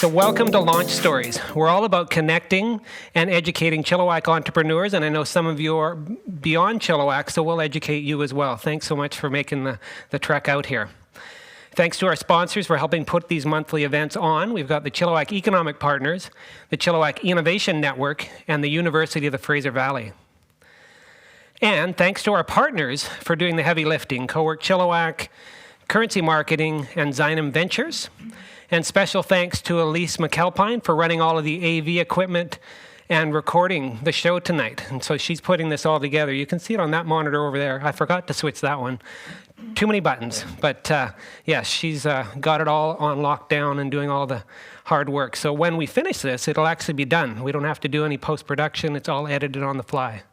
So welcome to Launch Stories. We're all about connecting and educating Chilliwack entrepreneurs, and I know some of you are beyond Chilliwack, so we'll educate you as well. Thanks so much for making the trek out here. Thanks to our sponsors for helping put these monthly events on. We've got the Chilliwack Economic Partners, the Chilliwack Innovation Network, and the University of the Fraser Valley. And thanks to our partners for doing the heavy lifting, Cowork Chilliwack, Currency Marketing, and Zynem Ventures. And special thanks to Elise McAlpine for running all of the AV equipment and recording the show tonight. And so she's putting this all together. You can see it on that monitor over there. I forgot to switch that one. Too many buttons. But yeah, she's got it all on lockdown and doing all the hard work. So when we finish this, it'll actually be done. We don't have to do any post-production. It's all edited on the fly.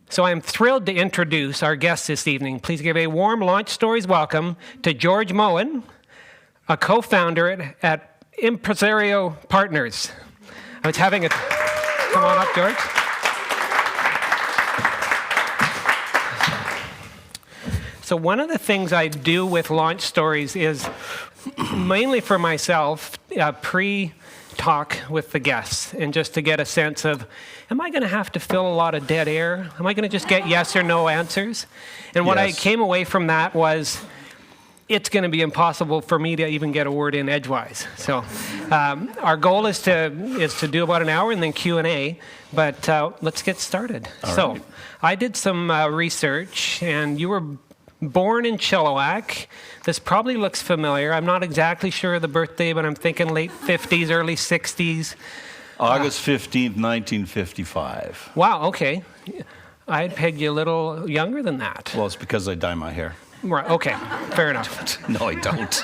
So I'm thrilled to introduce our guest this evening. Please give a warm Launch Stories welcome to George Moen, a co-founder at Impresario Partners. I was having a... Come on up, George. So one of the things I do with Launch Stories is, mainly for myself, pre-talk with the guests, and just to get a sense of, am I going to have to fill a lot of dead air? Am I going to just get yes or no answers? And what I came away from that was, it's going to be impossible for me to even get a word in edgewise. So our goal is to do about an hour and then Q&A, but let's get started. All right. I did some research, and you were born in Chilliwack. This probably looks familiar. I'm not exactly sure of the birthday, but I'm thinking late 50s, early 60s. August 15th, 1955. Wow, okay. I'd peg you a little younger than that. Well, it's because I dye my hair. Right, okay, fair enough. No, I don't.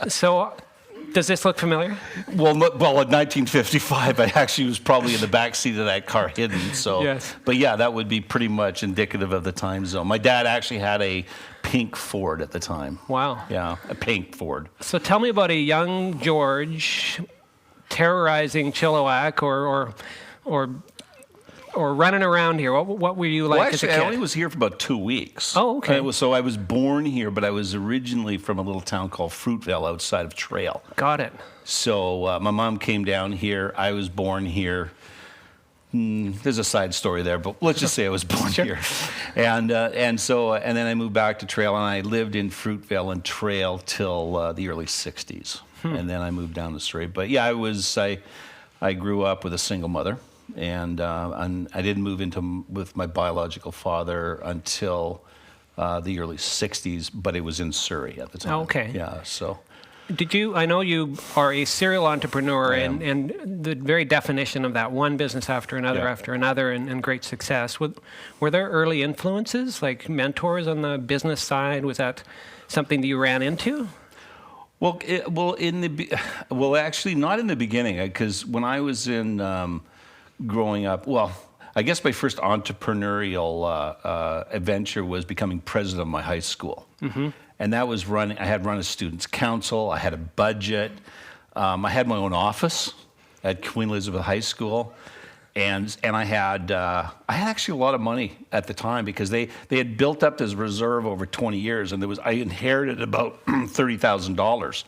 So, does this look familiar? Well, in 1955, I actually was probably in the back seat of that car hidden. So, yes. But yeah, that would be pretty much indicative of the time zone. My dad actually had a pink Ford at the time. Wow. Yeah, a pink Ford. So tell me about a young George terrorizing Chilliwack or running around here. What were you like Well, as a actually, kid? I only was here for about 2 weeks. Oh, okay. So I was born here, but I was originally from a little town called Fruitvale outside of Trail. Got it. So my mom came down here. I was born here. There's a side story there, but let's just say I was born here. And then I moved back to Trail, and I lived in Fruitvale and Trail till the early 60s. And then I moved down the street. But yeah, I grew up with a single mother. And I didn't move with my biological father until the early 60s, but it was in Surrey at the time. Okay. Yeah, so. I know you are a serial entrepreneur, and the very definition of that, one business after another after another, and great success. Were there early influences, like mentors on the business side? Was that something that you ran into? Well, actually not in the beginning, because when I was in... growing up, well, I guess my first entrepreneurial adventure was becoming president of my high school. Mm-hmm. And that was I had run a students' council, I had a budget, I had my own office at Queen Elizabeth High School, and I had actually a lot of money at the time because they had built up this reserve over 20 years, and I inherited about $30,000.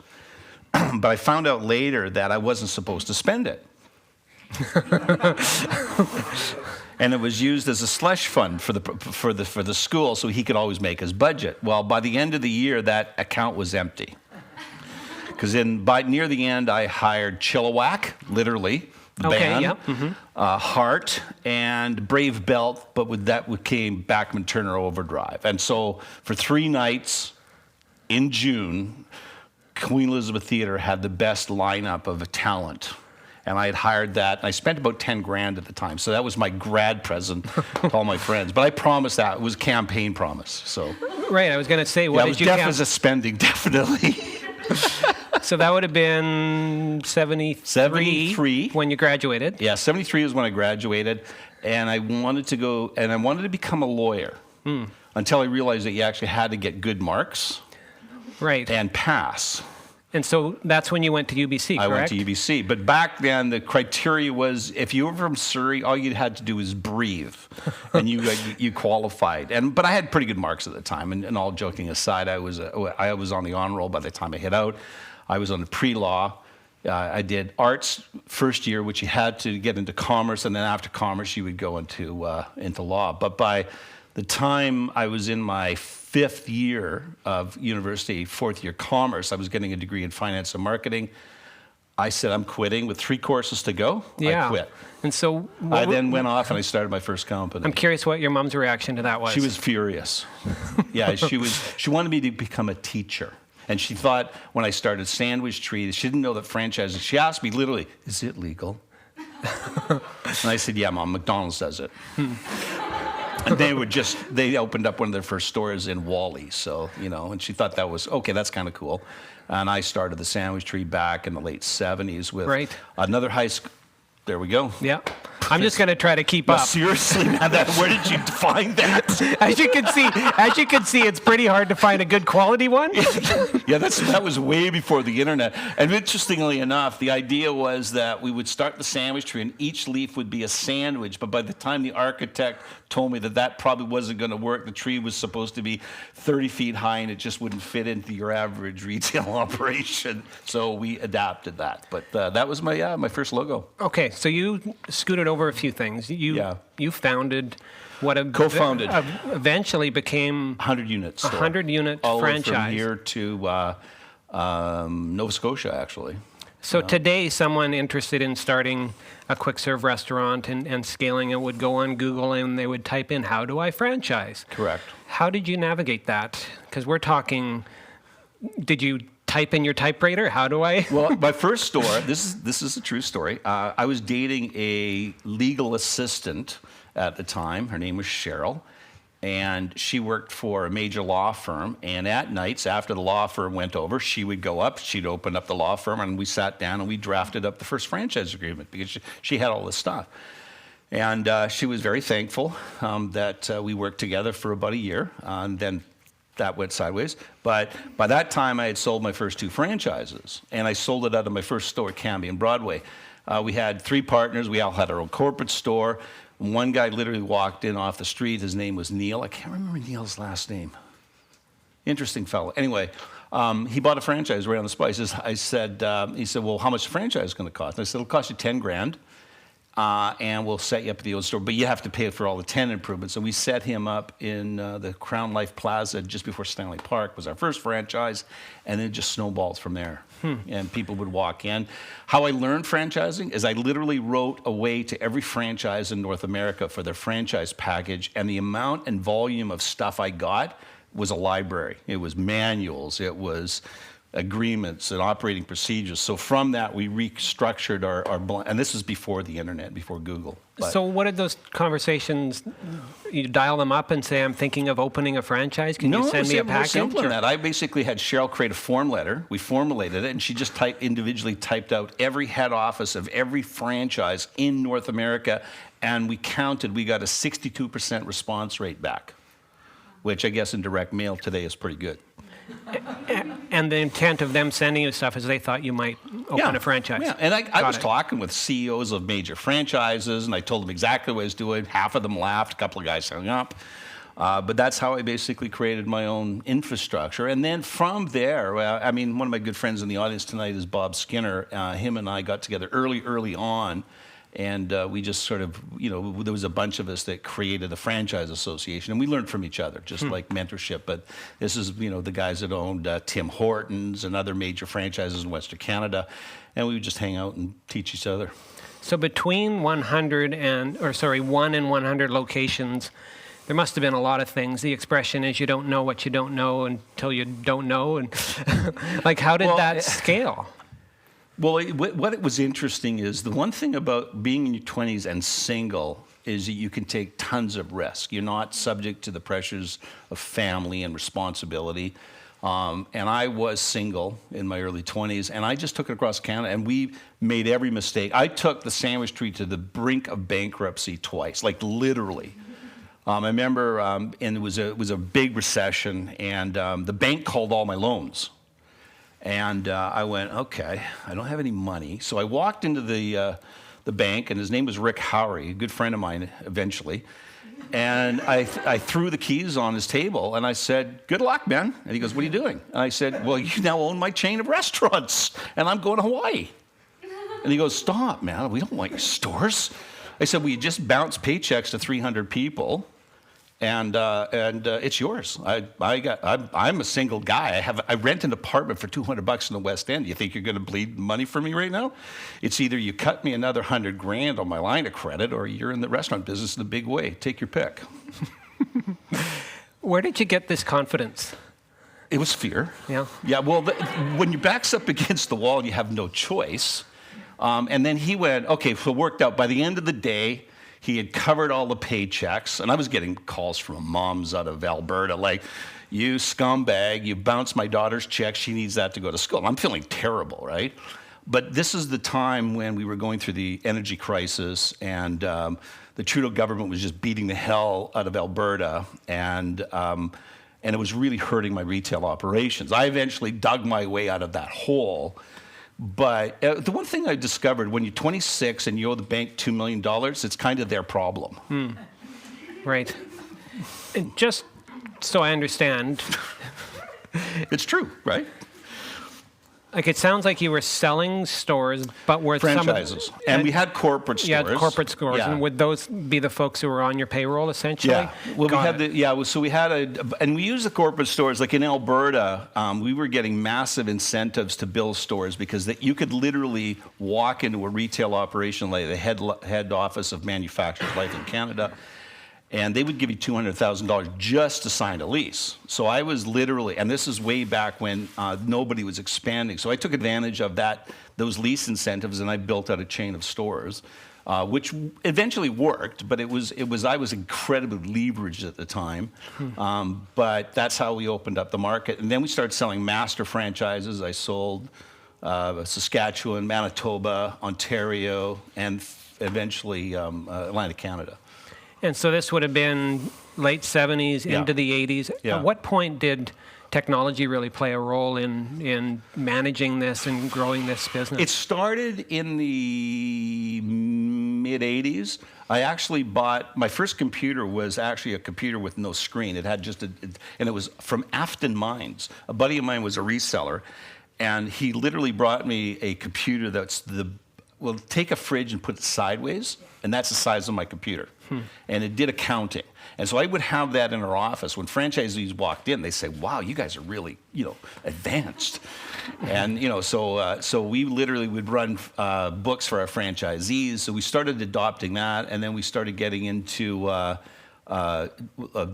But I found out later that I wasn't supposed to spend it. And it was used as a slush fund for the school, so he could always make his budget. Well, by the end of the year, that account was empty. Because near the end, I hired Chilliwack, literally, the band, yep. Mm-hmm. Heart, and Brave Belt, but with that came Bachman Turner Overdrive. And so for 3 nights in June, Queen Elizabeth Theatre had the best lineup of talent. And I had hired that, and I spent about $10,000 at the time. So that was my grad present to all my friends. But I promised that. It was a campaign promise. So. Right, I was going to say, what did you... It was a spending, definitely. So that would have been 73 when you graduated? Yeah, 73 was when I graduated. And I wanted to become a lawyer until I realized that you actually had to get good marks. Right. And pass. And so that's when you went to UBC, correct? I went to UBC. But back then, the criteria was if you were from Surrey, all you had to do was breathe, and you qualified. But I had pretty good marks at the time. And all joking aside, I was on the honor roll by the time I hit out. I was on the pre-law. I did arts first year, which you had to get into commerce, and then after commerce, you would go into law. But by the time I was in my 5th year of university, 4th year commerce, I was getting a degree in finance and marketing. I said, I'm quitting with 3 courses to go. Yeah. I quit. And so I then went off and I started my first company. I'm curious what your mom's reaction to that was. She was furious. Yeah, she wanted me to become a teacher. And she thought when I started Sandwich Tree, she didn't know that franchising. She asked me literally, is it legal? And I said, yeah, Mom, McDonald's does it. And they opened up one of their first stores in Wally. So, and she thought that was, okay, that's kind of cool. And I started the Sandwich Tree back in the late 70s with another high school. There we go. Yeah. I'm just going to try to keep No, up. seriously, man, where did you find that? As you can see, it's pretty hard to find a good quality one. Yeah, that was way before the internet. And interestingly enough, the idea was that we would start the Sandwich Tree and each leaf would be a sandwich. But by the time the architect told me that probably wasn't going to work, the tree was supposed to be 30 feet high and it just wouldn't fit into your average retail operation. So we adapted that. But that was my first logo. Okay, so you scooted over a few things. You founded what co-founded eventually became 100-unit store. 100-unit all franchise. From here to Nova Scotia, actually. So today, someone interested in starting a quick serve restaurant and scaling it would go on Google and they would type in, how do I franchise? Correct. How did you navigate that? Because we're talking, did you type in your typewriter? How do I? Well, my first store, this is a true story. I was dating a legal assistant at the time. Her name was Cheryl. And she worked for a major law firm. And at nights, after the law firm went over, she would go up, she'd open up the law firm, and we sat down and we drafted up the first franchise agreement because she had all this stuff. And she was very thankful that we worked together for about a year. And then that went sideways. But by that time, I had sold my first 2 franchises. And I sold it out of my first store, Cambie and Broadway. We had 3 partners. We all had our own corporate store. One guy literally walked in off the street. His name was Neil. I can't remember Neil's last name. Interesting fellow. Anyway, he bought a franchise right on the spot. He said, well, how much the franchise going to cost? And I said, it'll cost you $10,000. And we'll set you up at the old store, but you have to pay for all the tenant improvements. So we set him up in the Crown Life Plaza just before Stanley Park was our first franchise, and then it just snowballed from there. And people would walk in. How I learned franchising is I literally wrote away to every franchise in North America for their franchise package, and the amount and volume of stuff I got was a library. It was manuals, it was agreements and operating procedures. So from that, we restructured and this was before the internet, before Google. So what did those conversations, you dial them up and say, I'm thinking of opening a franchise? Can you send me a package? Simpler than that. I basically had Cheryl create a form letter. We formulated it, and she just individually typed out every head office of every franchise in North America, and we counted. We got a 62% response rate back, which I guess in direct mail today is pretty good. And the intent of them sending you stuff is they thought you might open a franchise. Yeah, and I was talking with CEOs of major franchises, and I told them exactly what I was doing. Half of them laughed, a couple of guys hung up. But that's how I basically created my own infrastructure. And then from there, one of my good friends in the audience tonight is Bob Skinner. Him and I got together early on. And we just sort of, there was a bunch of us that created the Franchise Association, and we learned from each other, just like mentorship. But this is, the guys that owned Tim Hortons and other major franchises in Western Canada, and we would just hang out and teach each other. So between 1 and 100 locations, there must have been a lot of things. The expression is you don't know what you don't know until you don't know. And like, how did that scale? Well, what was interesting is the one thing about being in your 20s and single is that you can take tons of risk. You're not subject to the pressures of family and responsibility. And I was single in my early 20s, and I just took it across Canada, and we made every mistake. I took the Sandwich Tree to the brink of bankruptcy twice, like literally. I remember, and it was a big recession, and the bank called all my loans. And I went, okay, I don't have any money. So I walked into the bank, and his name was Rick Howry, a good friend of mine eventually. And I threw the keys on his table and I said, "Good luck, man." And he goes, "What are you doing?" And I said, "Well, you now own my chain of restaurants and I'm going to Hawaii." And he goes, "Stop, man. We don't want your stores." I said, "Well, you just bounced paychecks to 300 people. And it's yours. I'm a single guy. I rent an apartment for $200 in the West End. You think you're going to bleed money for me right now? It's either you cut me another $100,000 on my line of credit, or you're in the restaurant business in a big way. Take your pick." Where did you get this confidence? It was fear. Yeah. Yeah. Well, when your back's up against the wall, you have no choice. And then he went, okay, so it worked out. By the end of the day, he had covered all the paychecks, and I was getting calls from moms out of Alberta like, "You scumbag, you bounced my daughter's check. She needs that to go to school." I'm feeling terrible, right? But this is the time when we were going through the energy crisis, and the Trudeau government was just beating the hell out of Alberta, and it was really hurting my retail operations. I eventually dug my way out of that hole. But the one thing I discovered, when you're 26 and you owe the bank $2 million, it's kind of their problem. Right. And just so I understand, It's true, right? like it sounds like you were selling stores, but were Franchises. And we had corporate stores. Yeah, corporate stores. Yeah. And would those be the folks who were on your payroll, essentially? Yeah. Well, Got it. so we had and we used the corporate stores. Like in Alberta, we were getting massive incentives to build stores because you could literally walk into a retail operation like the head office of Manufacturers Life in Canada, and they would give you $200,000 just to sign a lease. So I was literally, and this is way back when nobody was expanding. So I took advantage of those lease incentives, and I built out a chain of stores, which eventually worked. But I was incredibly leveraged at the time. But that's how we opened up the market, and then we started selling master franchises. I sold Saskatchewan, Manitoba, Ontario, and eventually Atlantic Canada. And so this would have been late 70s Yeah. into the 80s. Yeah. At what point did technology really play a role in managing this and growing this business? It started in the mid 80s. I actually bought my first computer was actually a computer with no screen. It had and it was from Afton Mines. A buddy of mine was a reseller, and he literally brought me a computer take a fridge and put it sideways, and that's the size of my computer. And it did accounting. And so I would have that in our office. When franchisees walked in, they say, "Wow, you guys are really, advanced." And, so we literally would run books for our franchisees. So we started adopting that, and then we started getting into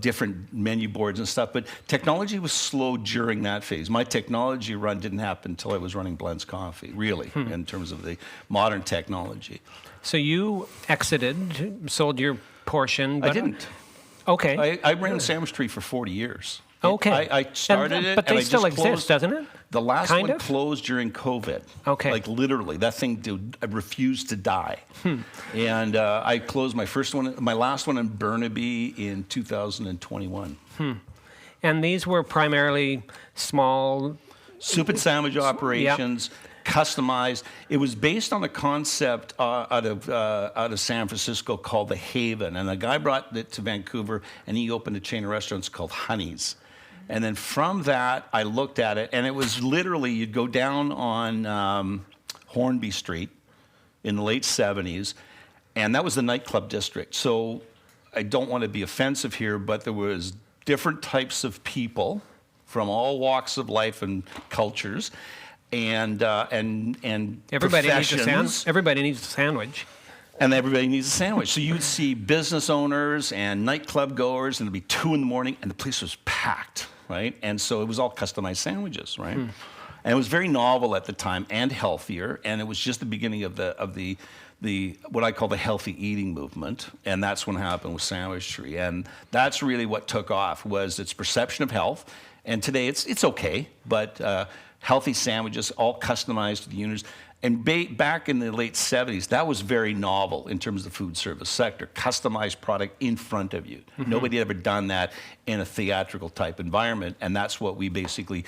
different menu boards and stuff. But technology was slow during that phase. My technology run didn't happen until I was running Blends Coffee, really, in terms of the modern technology. So you exited, sold your portion. But I didn't. Okay. I ran Sandwich Tree for 40 years. Okay. I started it, but and they I still just exist, closed. doesn't it? The last Kind one of? closed during COVID. Okay. Like literally, that thing refused to die. And I closed my last one in Burnaby in 2021. And these were primarily small. Soup and sandwich operations, customized. It was based on a concept out of San Francisco called the Haven, and a guy brought it to Vancouver, and he opened a chain of restaurants called Honey's. And then from that, I looked at it, and it was literally you'd go down on Hornby Street in the late 70s, and that was the nightclub district. So I don't want to be offensive here, but there was different types of people from all walks of life and cultures, and Everybody professions. everybody needs a sandwich. And everybody needs a sandwich. So you would see business owners and nightclub goers, and it'd be 2 in the morning, and the place was packed, right? And so it was all customized sandwiches, right? And it was very novel at the time and healthier, and it was just the beginning of the what I call the healthy eating movement, and that's when it happened with Sandwich Tree, and that's really what took off was its perception of health. And today it's okay, but healthy sandwiches, all customized to the units. And back in the late 70s, that was very novel in terms of the food service sector. Customized product in front of you. Nobody had ever done that in a theatrical type environment, and that's what we basically,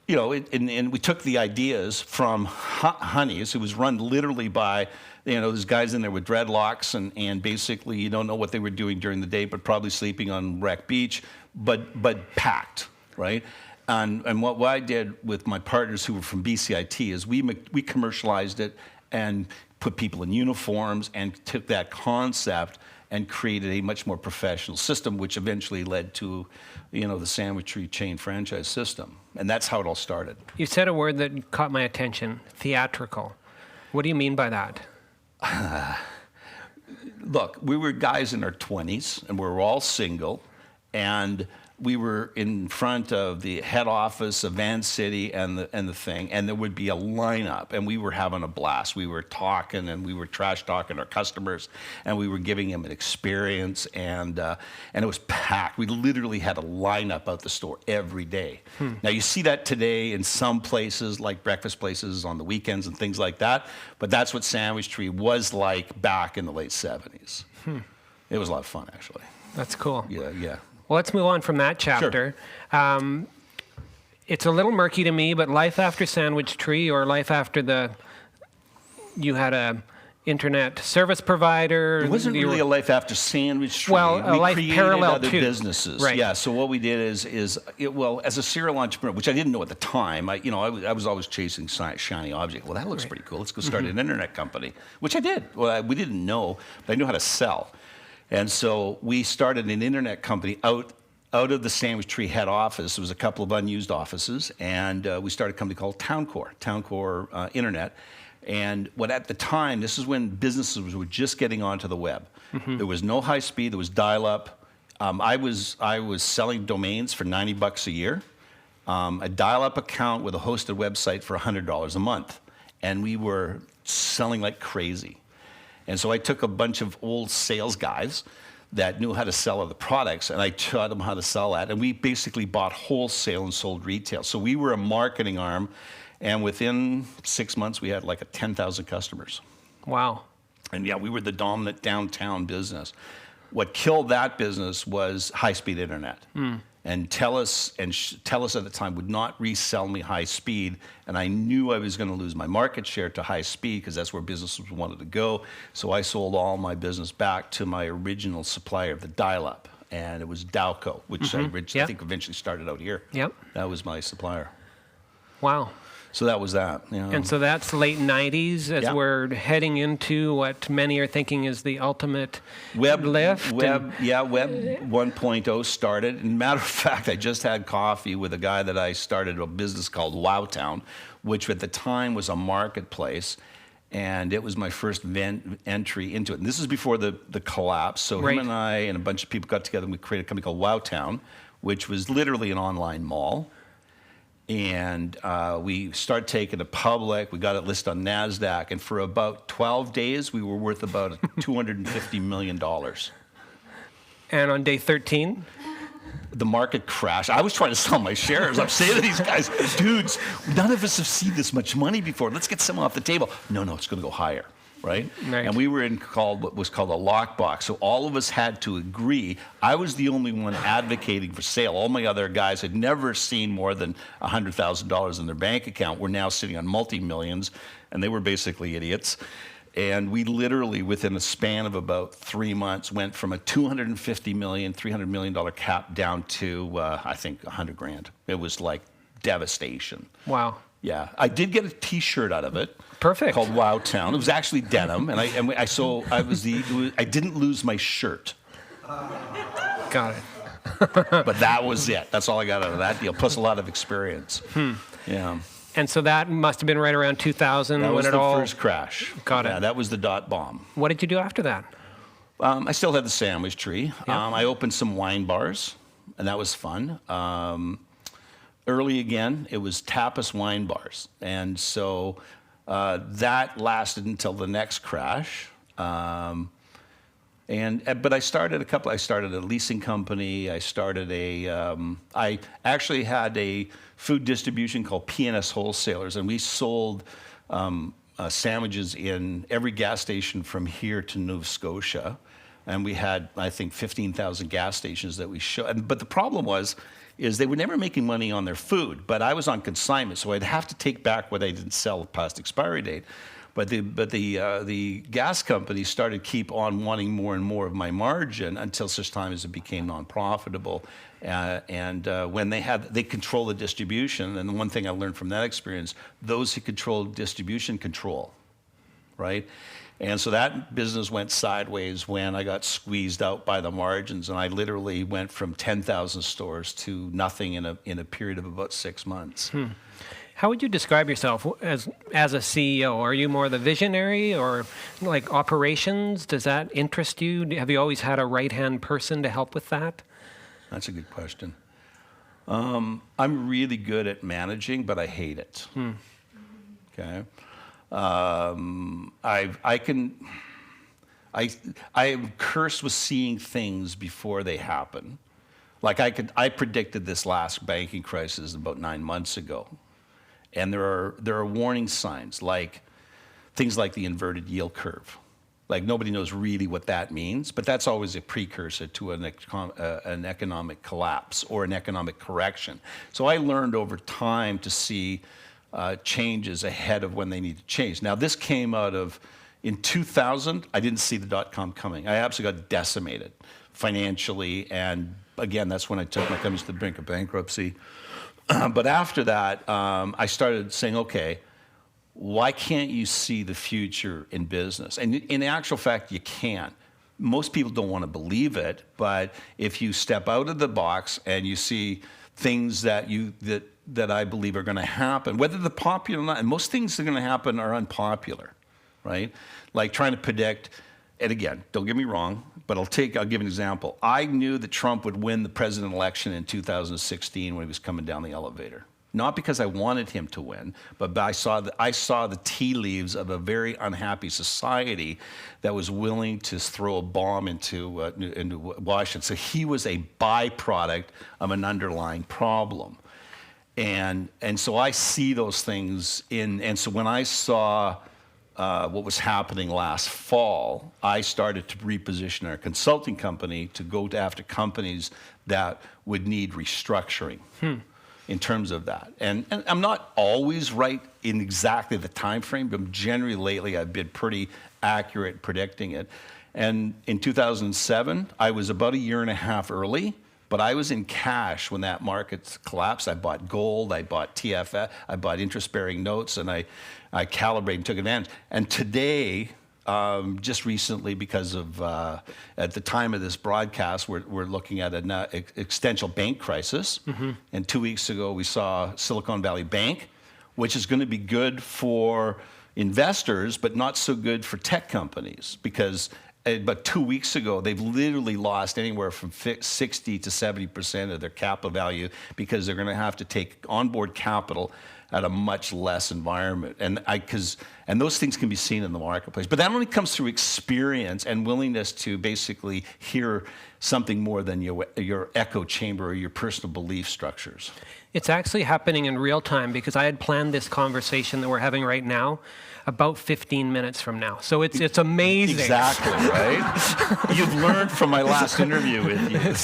and we took the ideas from Honey's, who was run literally by there's guys in there with dreadlocks and basically you don't know what they were doing during the day, but probably sleeping on Wreck Beach, but packed, right? And what I did with my partners who were from BCIT is we commercialized it and put people in uniforms and took that concept and created a much more professional system, which eventually led to, the Sandwich Tree chain franchise system. And that's how it all started. You said a word that caught my attention, theatrical. What do you mean by that? Look, we were guys in our 20s, and we were all single, and we were in front of the head office of Van City and the thing, and there would be a lineup, and we were having a blast. We were talking, and we were trash talking our customers, and we were giving them an experience, and it was packed. We literally had a lineup out the store every day. Now you see that today in some places, like breakfast places on the weekends and things like that, but that's what Sandwich Tree was like back in the late 70s. It was a lot of fun, actually. That's cool. Yeah. Well, let's move on from that chapter. Sure. It's a little murky to me, but life after Sandwich Tree or life after you had a internet service provider. It wasn't really a life after Sandwich Tree. Well, a life created parallel other to businesses. Right. Yeah. So what we did is as a serial entrepreneur, which I didn't know at the time, I was always chasing shiny object. Well, that looks pretty cool. Let's go start an internet company, which I did. Well, we didn't know, but I knew how to sell. And so we started an internet company out of the Sandwich Tree head office. There was a couple of unused offices, and we started a company called TownCore Internet. And at the time, this is when businesses were just getting onto the web. There was no high speed. There was dial-up. I was selling domains for $90 a year, a dial-up account with a hosted website for $100 a month, and we were selling like crazy. And so I took a bunch of old sales guys that knew how to sell other products, and I taught them how to sell that. And we basically bought wholesale and sold retail. So we were a marketing arm, and within 6 months, we had like 10,000 customers. Wow. And yeah, we were the dominant downtown business. What killed that business was high-speed internet. And TELUS at the time would not resell me high speed, and I knew I was going to lose my market share to high speed because that's where businesses wanted to go. So I sold all my business back to my original supplier of the dial-up, and it was Dowco, which I think eventually started out here. Yep. That was my supplier. Wow. So that was that. And so that's late 90s as we're heading into what many are thinking is the ultimate lift. Web 1.0 started. And matter of fact, I just had coffee with a guy that I started a business called Wowtown, which at the time was a marketplace. And it was my first entry into it. And this is before the collapse. So him and I and a bunch of people got together and we created a company called Wowtown, which was literally an online mall. And we started taking it public. We got it listed on NASDAQ. And for about 12 days, we were worth about $250 million. And on day 13? The market crashed. I was trying to sell my shares. I'm saying to these guys, dudes, none of us have seen this much money before. Let's get some off the table. No, it's going to go higher. Right? And we were in what was called a lockbox. So all of us had to agree. I was the only one advocating for sale. All my other guys had never seen more than $100,000 in their bank account. We're now sitting on multi-millions, and they were basically idiots. And we literally, within a span of about 3 months, went from a $250 million, $300 million cap down to, I think, $100,000. It was like devastation. Wow. Yeah, I did get a T-shirt out of it. Perfect. Called Wowtown. It was actually denim, and I didn't lose my shirt. Got it. But that was it. That's all I got out of that deal, plus a lot of experience. Yeah. And so that must have been right around 2000 that when was it the all first crash. Got it. Yeah, that was the dot bomb. What did you do after that? I still had the Sandwich Tree. Yeah. I opened some wine bars, and that was fun. Early again, it was tapas wine bars, and so that lasted until the next crash. But I started I started a leasing company. I actually had a food distribution called P&S Wholesalers, and we sold sandwiches in every gas station from here to Nova Scotia. And we had, I think, 15,000 gas stations that we showed. But the problem is they were never making money on their food, but I was on consignment, so I'd have to take back what I didn't sell past expiry date. But the gas company started keep on wanting more and more of my margin until such time as it became non-profitable. When they control the distribution, and the one thing I learned from that experience, those who control distribution control, right? And so that business went sideways when I got squeezed out by the margins, and I literally went from 10,000 stores to nothing in a period of about 6 months. How would you describe yourself as a CEO? Are you more the visionary or like operations? Does that interest you? Have you always had a right-hand person to help with that? That's a good question. I'm really good at managing, but I hate it. Okay. I am cursed with seeing things before they happen. Like I predicted this last banking crisis about 9 months ago, and there are warning signs, like things like the inverted yield curve. Like nobody knows really what that means, but that's always a precursor to an economic collapse or an economic correction. So I learned over time to see changes ahead of when they need to change. Now, this came out of, in 2000, I didn't see the dot-com coming. I absolutely got decimated financially, and again, that's when I took my companies to the brink of bankruptcy. But after that, I started saying, okay, why can't you see the future in business? And in actual fact, you can. Most people don't want to believe it, but if you step out of the box and you see things that I believe are going to happen, whether they're popular or not, and most things that are going to happen are unpopular, right? Like trying to predict, and again, don't get me wrong, but I'll give an example. I knew that Trump would win the president election in 2016 when he was coming down the elevator. Not because I wanted him to win, but I saw the tea leaves of a very unhappy society that was willing to throw a bomb into Washington. So he was a byproduct of an underlying problem. And so I see those things and so when I saw what was happening last fall, I started to reposition our consulting company to go after companies that would need restructuring. In terms of that. And I'm not always right in exactly the time frame, but generally lately I've been pretty accurate predicting it. And in 2007, I was about a year and a half early, but I was in cash when that market collapsed. I bought gold, I bought TFS, I bought interest-bearing notes, and I calibrated and took advantage. And today, just recently, because of at the time of this broadcast, we're looking at an existential bank crisis. And 2 weeks ago, we saw Silicon Valley Bank, which is going to be good for investors, but not so good for tech companies because. But 2 weeks ago, they've literally lost anywhere from 60 to 70% of their capital value because they're going to have to take onboard capital at a much less environment. And those things can be seen in the marketplace. But that only comes through experience and willingness to basically hear something more than your echo chamber or your personal belief structures. It's actually happening in real time because I had planned this conversation that we're having right now about 15 minutes from now. So it's amazing. Exactly, right? You've learned from my last interview with you.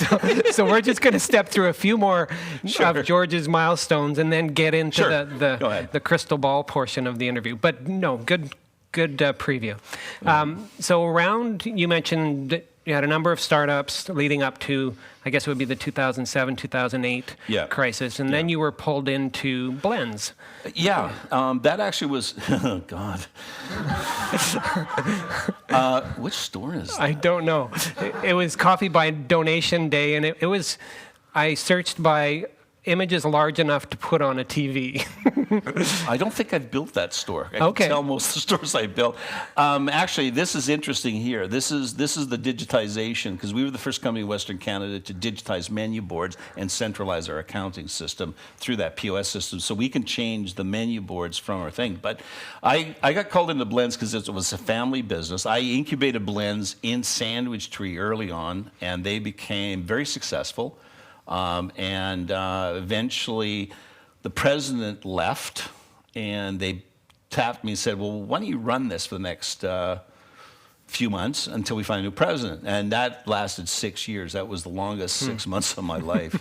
So we're just going to step through a few more of George's milestones and then get into the crystal ball portion of the interview. But no, good preview. So you mentioned that you had a number of startups leading up to, I guess it would be the 2007, 2008 crisis, and then you were pulled into Blends. Yeah, that actually was, oh God. Which store is that? I don't know. It was Coffee by Donation Day, and it was, I searched by images large enough to put on a TV. I don't think I've built that store. I can tell most of the stores I built. Actually, this is interesting here. This is the digitization, because we were the first company in Western Canada to digitize menu boards and centralize our accounting system through that POS system, so we can change the menu boards from our thing. But I got called into Blends because it was a family business. I incubated Blends in Sandwich Tree early on, and they became very successful. Eventually, the president left, and they tapped me and said, well, why don't you run this for the next few months until we find a new president? And that lasted 6 years. That was the longest 6 months of my life.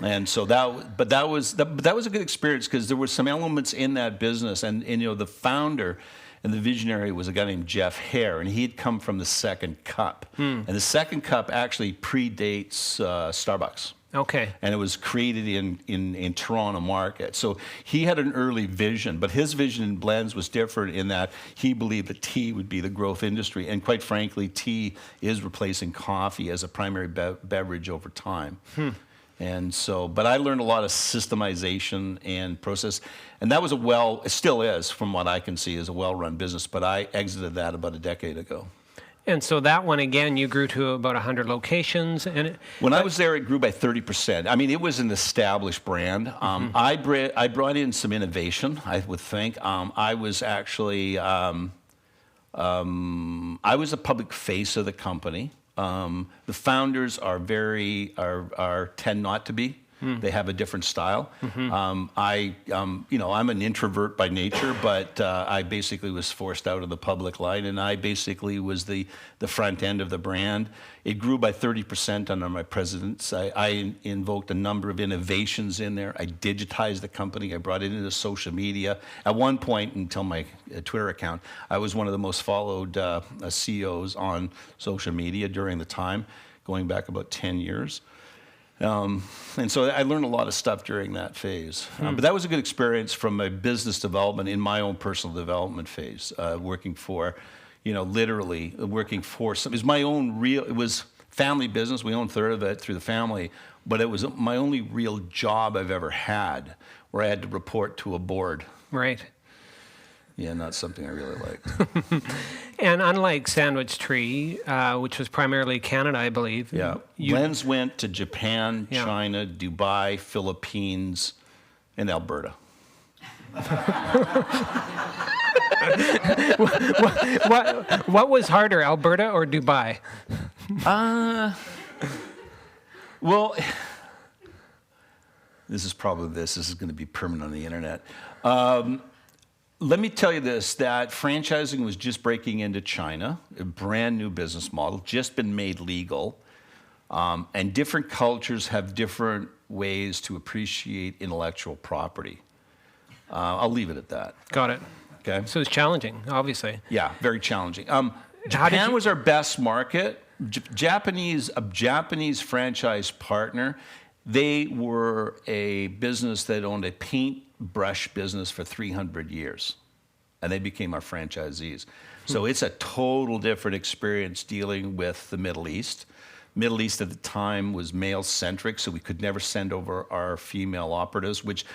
And so that was a good experience because there were some elements in that business, and the founder and the visionary was a guy named Jeff Hare, and he had come from the Second Cup, and the Second Cup actually predates Starbucks. Okay. And it was created in Toronto market. So he had an early vision, but his vision in blends was different in that he believed that tea would be the growth industry. And quite frankly, tea is replacing coffee as a primary beverage over time. And so, but I learned a lot of systemization and process. And that was it still is, from what I can see, is a well-run business. But I exited that about a decade ago. And so that one, again, you grew to about 100 locations. And when I was there, it grew by 30%. I mean, it was an established brand. I brought in some innovation, I would think. I was actually, I was a public face of the company. The founders tend not to be. They have a different style. I'm an introvert by nature, but I basically was forced out of the public light, and I basically was the front end of the brand. It grew by 30% under my presidency. I invoked a number of innovations in there. I digitized the company. I brought it into social media. At one point, until my Twitter account, I was one of the most followed CEOs on social media during the time, going back about 10 years. And so I learned a lot of stuff during that phase. But that was a good experience from my business development in my own personal development phase, working for, literally working for some. It was family business. We owned a third of it through the family, but it was my only real job I've ever had where I had to report to a board. Right. Yeah, not something I really liked. And unlike Sandwich Tree, which was primarily Canada, I believe. Yeah. Blends went to Japan, China, Dubai, Philippines, and Alberta. What was harder, Alberta or Dubai? Well, this is going to be permanent on the internet. Let me tell you this, that franchising was just breaking into China, a brand new business model, just been made legal. And different cultures have different ways to appreciate intellectual property. I'll leave it at that. Got it. Okay. So it's challenging, obviously. Yeah, very challenging. Japan was our best market. A Japanese franchise partner. They were a business that owned a paintbrush business for 300 years, and they became our franchisees. So it's a total different experience dealing with the Middle East. Middle East at the time was male-centric, so we could never send over our female operatives, which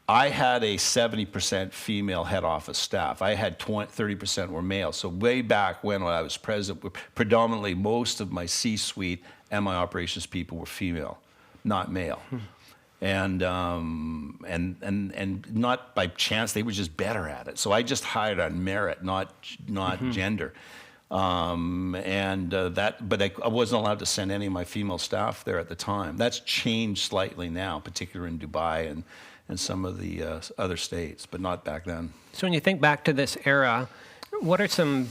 I had a 70% female head office staff. I had 30% were male. So way back when I was president, predominantly most of my C-suite and my operations people were female, not male. And not by chance, they were just better at it. So I just hired on merit, not gender. But I wasn't allowed to send any of my female staff there at the time. That's changed slightly now, particularly in Dubai and some of the other states, but not back then. So when you think back to this era, what are some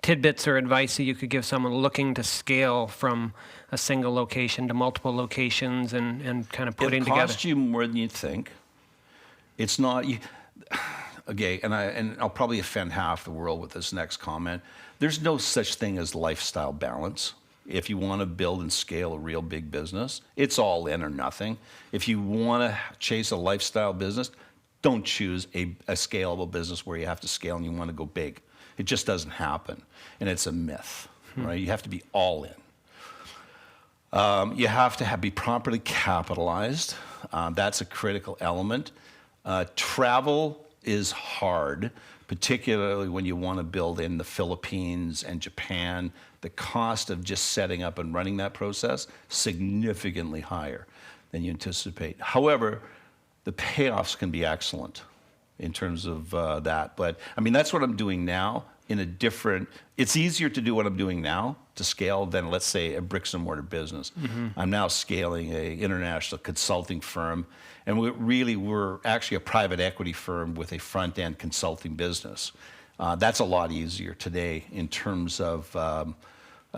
tidbits or advice that you could give someone looking to scale from a single location to multiple locations and kind of putting together? It costs you more than you think. It's not. Okay, and I'll probably offend half the world with this next comment. There's no such thing as lifestyle balance. If you want to build and scale a real big business, it's all in or nothing. If you want to chase a lifestyle business, don't choose a scalable business where you have to scale and you want to go big. It just doesn't happen, and it's a myth, right? You have to be all in. You have to be properly capitalized. That's a critical element. Travel is hard, particularly when you want to build in the Philippines and Japan. The cost of just setting up and running that process, significantly higher than you anticipate. However, the payoffs can be excellent in terms of that. But I mean, that's what I'm doing now it's easier to do what I'm doing now to scale than, let's say, a bricks and mortar business. I'm now scaling an international consulting firm, and we're actually a private equity firm with a front end consulting business. That's a lot easier today in terms of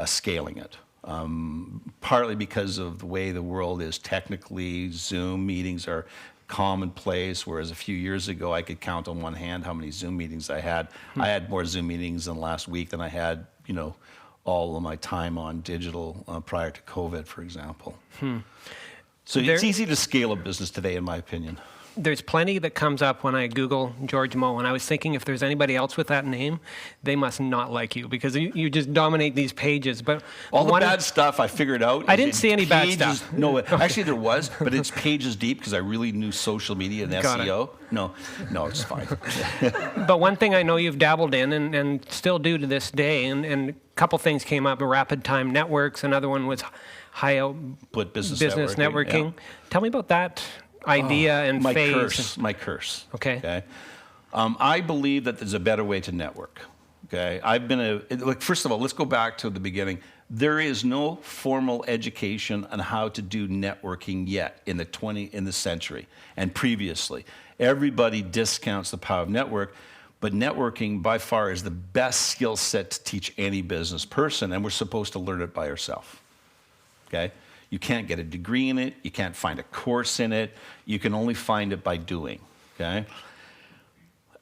scaling it. Partly because of the way the world is technically. Zoom meetings are commonplace, whereas a few years ago I could count on one hand how many Zoom meetings I had. I had more Zoom meetings in last week than I had, all of my time on digital prior to COVID, for example. So it's easy to scale a business today, in my opinion. There's plenty that comes up when I Google George Moe, and I was thinking if there's anybody else with that name, they must not like you because you just dominate these pages. But all the bad stuff I figured out. I didn't see any bad stuff. No, actually there was, but it's pages deep because I really knew social media and SEO. No, it's fine. But one thing I know you've dabbled in and still do to this day, and a couple things came up: Rapid Time Networks. Another one was high output business networking. Yeah. Tell me about that idea and my phase. My curse. Okay. I believe that there's a better way to network. Okay. I've been first of all, let's go back to the beginning. There is no formal education on how to do networking yet in the century and previously. Everybody discounts the power of network, but networking by far is the best skill set to teach any business person, and we're supposed to learn it by ourselves. Okay. You can't get a degree in it. You can't find a course in it. You can only find it by doing, okay?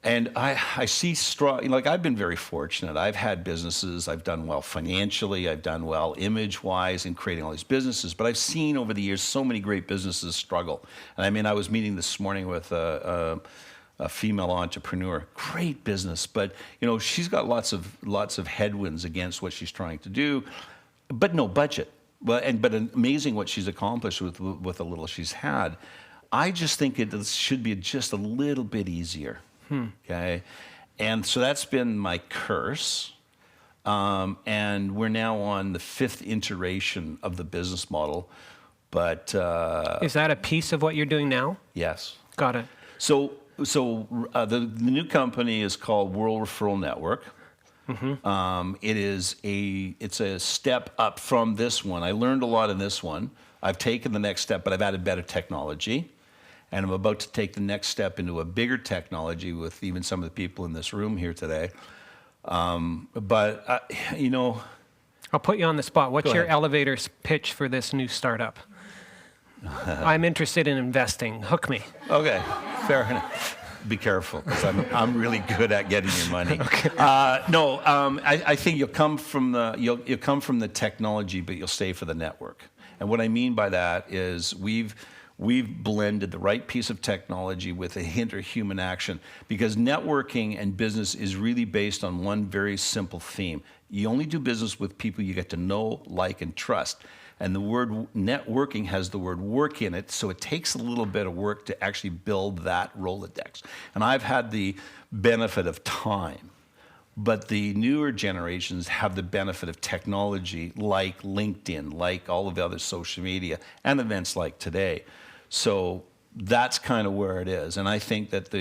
And I see I've been very fortunate. I've had businesses. I've done well financially. I've done well image-wise in creating all these businesses. But I've seen over the years so many great businesses struggle. And I was meeting this morning with a female entrepreneur, great business, but she's got lots of headwinds against what she's trying to do, but no budget. But amazing what she's accomplished with the little she's had. I just think it should be just a little bit easier. Okay, and so that's been my curse. And we're now on the 5th iteration of the business model. But is that a piece of what you're doing now? Yes. Got it. So the new company is called World Referral Network. Mm-hmm. It's a step up from this one. I learned a lot in this one. I've taken the next step, but I've added better technology. And I'm about to take the next step into a bigger technology with even some of the people in this room here today. I'll put you on the spot. What's your ahead. elevator pitch for this new startup? I'm interested in investing. Hook me. Okay, fair enough. Be careful, because I'm really good at getting your money. Okay. I think you'll come from the technology, but you'll stay for the network. And what I mean by that is we've blended the right piece of technology with a hint of human action, because networking and business is really based on one very simple theme. You only do business with people you get to know, like, and trust. And the word networking has the word work in it, so it takes a little bit of work to actually build that Rolodex. And I've had the benefit of time, but the newer generations have the benefit of technology like LinkedIn, like all of the other social media, and events like today. So that's kind of where it is. And I think that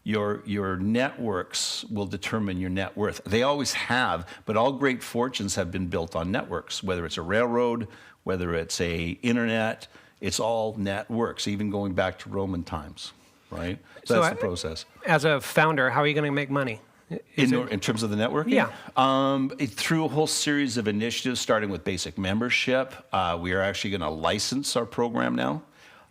your networks will determine your net worth. They always have, but all great fortunes have been built on networks, whether it's a railroad, whether it's a internet, it's all networks, even going back to Roman times, right? So that's the process. As a founder, how are you going to make money? In terms of the networking? Yeah. Through a whole series of initiatives, starting with basic membership. We are actually going to license our program now.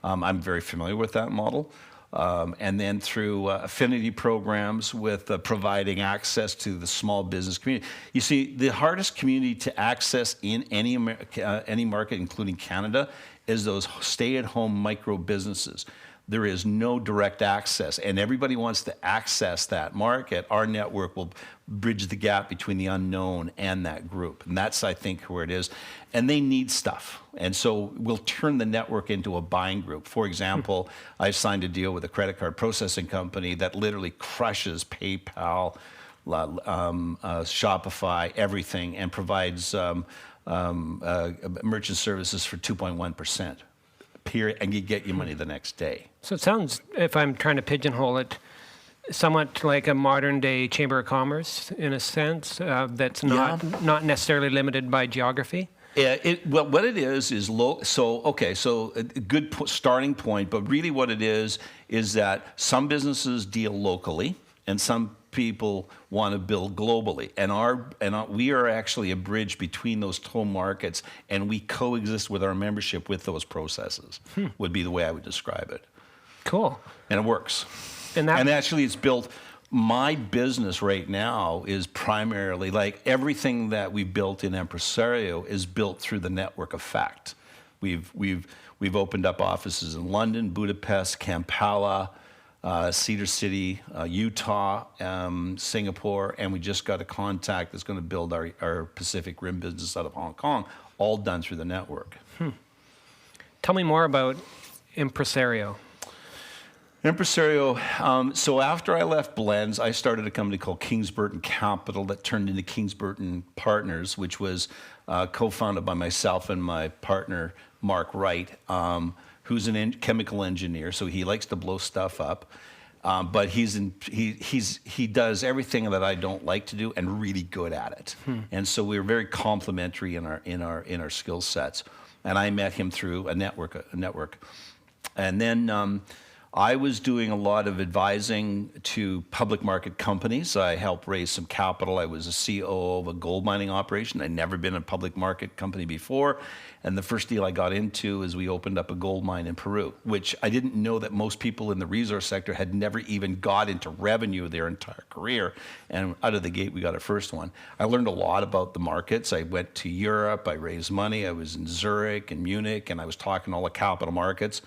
I'm very familiar with that model. And then through affinity programs with providing access to the small business community. You see, the hardest community to access in any market, including Canada, is those stay-at-home micro businesses. There is no direct access, and everybody wants to access that market. Our network will bridge the gap between the unknown and that group, and that's, I think, where it is. And they need stuff, and so we'll turn the network into a buying group. For example, I signed a deal with a credit card processing company that literally crushes PayPal, Shopify, everything, and provides merchant services for 2.1%. And you get your money the next day. So it sounds, if I'm trying to pigeonhole it, somewhat like a modern day Chamber of Commerce in a sense, that's not necessarily limited by geography. What it is low. So a good starting point. But really, what it is that some businesses deal locally, and some people want to build globally, and we are actually a bridge between those two markets, and we coexist with our membership with those processes. Would be the way I would describe it. Cool. And it works. And Actually, it's built. My business right now is primarily, like everything that we built in Empresario is built through the network effect. We've opened up offices in London, Budapest, Kampala, Cedar City, Utah, Singapore, and we just got a contact that's going to build our Pacific Rim business out of Hong Kong, all done through the network. Tell me more about Empresario. Empresario, so after I left Blends, I started a company called Kingsburton Capital that turned into Kingsburton Partners, which was co-founded by myself and my partner, Mark Wright, who's a chemical engineer, so he likes to blow stuff up. But he does everything that I don't like to do and really good at it. And so we're very complementary in our skill sets. And I met him through a network. And then I was doing a lot of advising to public market companies. I helped raise some capital. I was a COO of a gold mining operation. I'd never been a public market company before. And the first deal I got into is we opened up a gold mine in Peru, which I didn't know that most people in the resource sector had never even got into revenue their entire career. And out of the gate, we got our first one. I learned a lot about the markets. I went to Europe. I raised money. I was in Zurich and Munich, and I was talking to all the capital markets.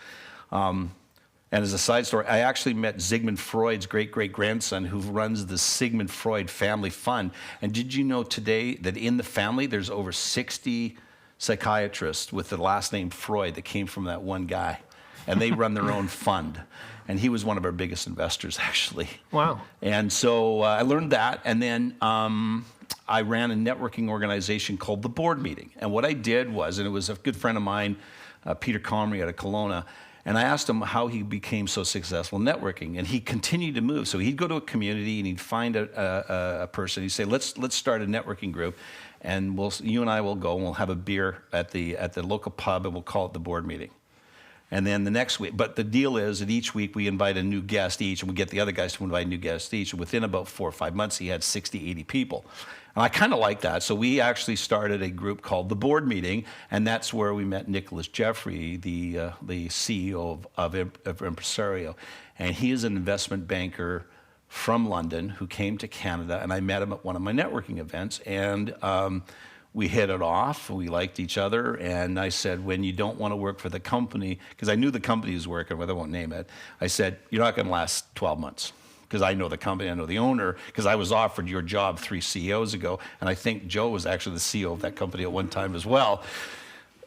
And as a side story, I actually met Sigmund Freud's great-great-grandson, who runs the Sigmund Freud Family Fund. And did you know today that in the family, there's over 60 psychiatrists with the last name Freud that came from that one guy? And they run their own fund. And he was one of our biggest investors, actually. Wow. And so I learned that. And then I ran a networking organization called The Board Meeting. And what I did was, and it was a good friend of mine, Peter Comrie out of Kelowna, and I asked him how he became so successful in networking, and he continued to move. So he'd go to a community and he'd find a person. He'd say, "Let's start a networking group, and you and I will go and we'll have a beer at the local pub, and we'll call it The Board Meeting." And then the next week, but the deal is that each week we invite a new guest each, and we get the other guys to invite new guests each. And within about 4 or 5 months, he had 60, 80 people. And I kind of like that. So we actually started a group called The Board Meeting, and that's where we met Nicholas Jeffrey, the CEO of Empresario. And he is an investment banker from London who came to Canada, and I met him at one of my networking events. And we hit it off, we liked each other, and I said, when you don't want to work for the company, because I knew the company was working with, I won't name it, I said, you're not going to last 12 months. Because I know the company, I know the owner, because I was offered your job 3 CEOs ago, and I think Joe was actually the CEO of that company at one time as well.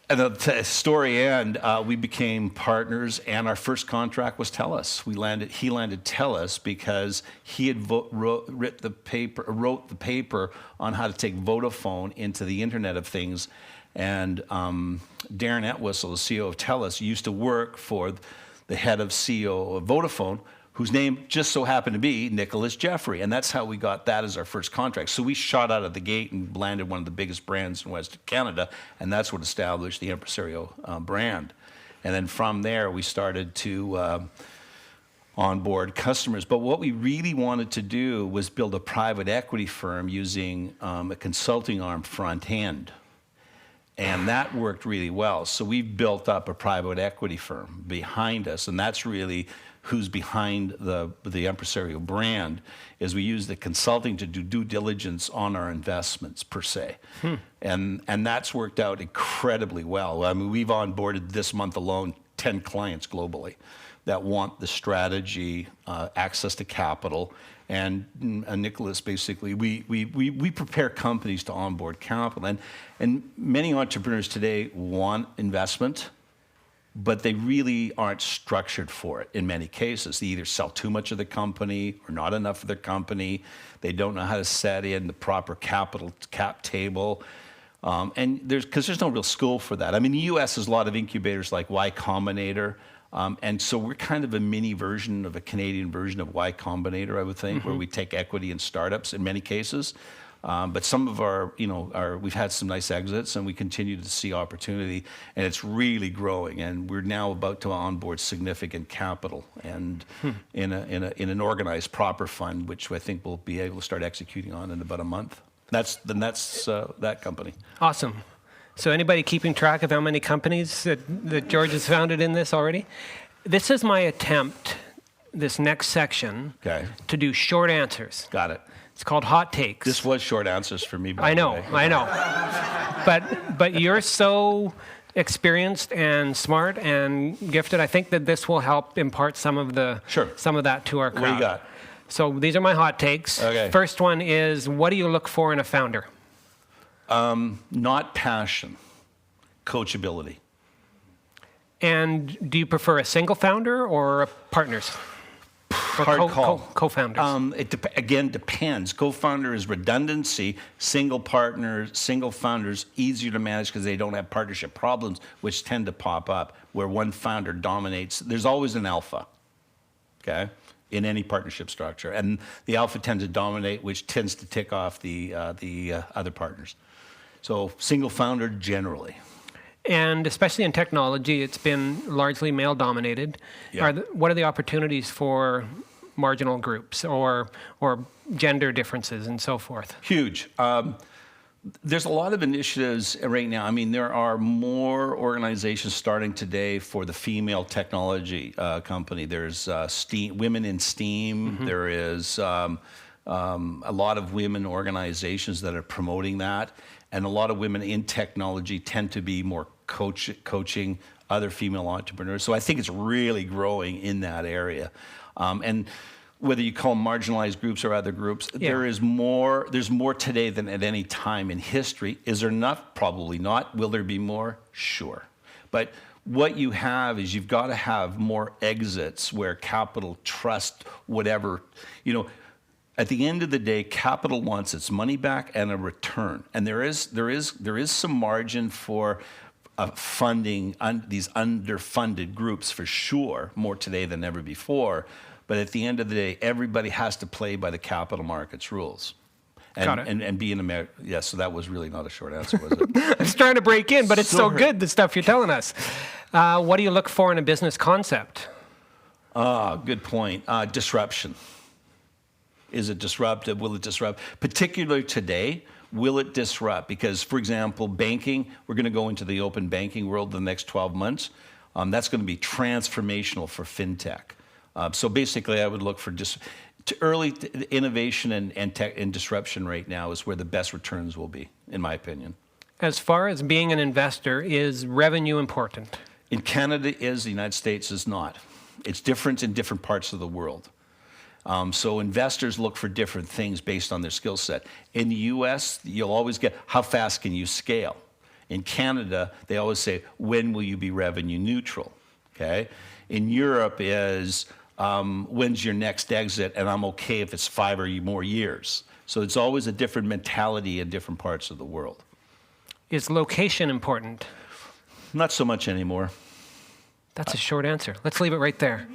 And the story end, we became partners, and our first contract was TELUS. He landed TELUS because he had wrote the paper on how to take Vodafone into the Internet of Things. And Darren Entwistle, the CEO of TELUS, used to work for the head of CEO of Vodafone, whose name just so happened to be Nicholas Jeffrey. And that's how we got that as our first contract. So we shot out of the gate and landed one of the biggest brands in Western Canada, and that's what established the Empresario brand. And then from there, we started to onboard customers. But what we really wanted to do was build a private equity firm using a consulting arm front end. And that worked really well. So we've built up a private equity firm behind us, and that's really who's behind the Empresario brand, is we use the consulting to do due diligence on our investments per se. And that's worked out incredibly well. I mean, we've onboarded this month alone 10 clients globally that want the strategy, access to capital. And Nicholas, basically, we prepare companies to onboard capital. And many entrepreneurs today want investment, but they really aren't structured for it in many cases. They either sell too much of the company or not enough of their company. They don't know how to set in the proper capital cap table. And there's no real school for that. I mean, the US has a lot of incubators like Y Combinator. And so we're kind of a mini version of a Canadian version of Y Combinator, I would think, where we take equity in startups in many cases. But some of we've had some nice exits, and we continue to see opportunity, and it's really growing. And we're now about to onboard significant capital, and in an organized, proper fund, which I think we'll be able to start executing on in about a month. That's that company. Awesome. So anybody keeping track of how many companies that George has founded in this already? This is my attempt, this next section, to do short answers. Got it. It's called Hot Takes. This was short answers for me, by the way. I know. But you're so experienced and smart and gifted. I think that this will help impart some of that to our crowd. What do you got? So these are my hot takes. Okay. First one is, what do you look for in a founder? Not passion, coachability. And do you prefer a single founder or partners? Hard call. Co-founders. Again, depends. Co-founder is redundancy. Single partners, single founders, easier to manage because they don't have partnership problems, which tend to pop up where one founder dominates. There's always an alpha, okay, in any partnership structure, and the alpha tends to dominate, which tends to tick off the other partners. So single founder generally. And especially in technology, it's been largely male-dominated. Yeah. What are the opportunities for marginal groups or gender differences and so forth? Huge. There's a lot of initiatives right now. I mean, there are more organizations starting today for the female technology company. There's Women in STEAM. Mm-hmm. There is a lot of women organizations that are promoting that. And a lot of women in technology tend to be more coaching other female entrepreneurs. So I think it's really growing in that area. And whether you call them marginalized groups or other groups, there's more today than at any time in history. Is there enough? Probably not. Will there be more? Sure. But what you have is you've got to have more exits where capital, trust, whatever, at the end of the day, capital wants its money back and a return, and there is some margin for funding these underfunded groups for sure, more today than ever before. But at the end of the day, everybody has to play by the capital markets rules, and be in America. Yeah, so that was really not a short answer, was it? I was trying to break in, but it's so good, the stuff you're telling us. What do you look for in a business concept? Good point. Disruption. Is it disruptive? Will it disrupt? Particularly today, will it disrupt? Because, for example, banking, we're going to go into the open banking world in the next 12 months. That's going to be transformational for fintech. So basically, I would look for early innovation and disruption right now is where the best returns will be, in my opinion. As far as being an investor, is revenue important? In Canada is, the United States is not. It's different in different parts of the world. So investors look for different things based on their skill set. In the U.S., you'll always get, how fast can you scale? In Canada, they always say, when will you be revenue neutral? Okay. In Europe is, when's your next exit? And I'm okay if it's 5 or more years. So it's always a different mentality in different parts of the world. Is location important? Not so much anymore. That's a short answer. Let's leave it right there.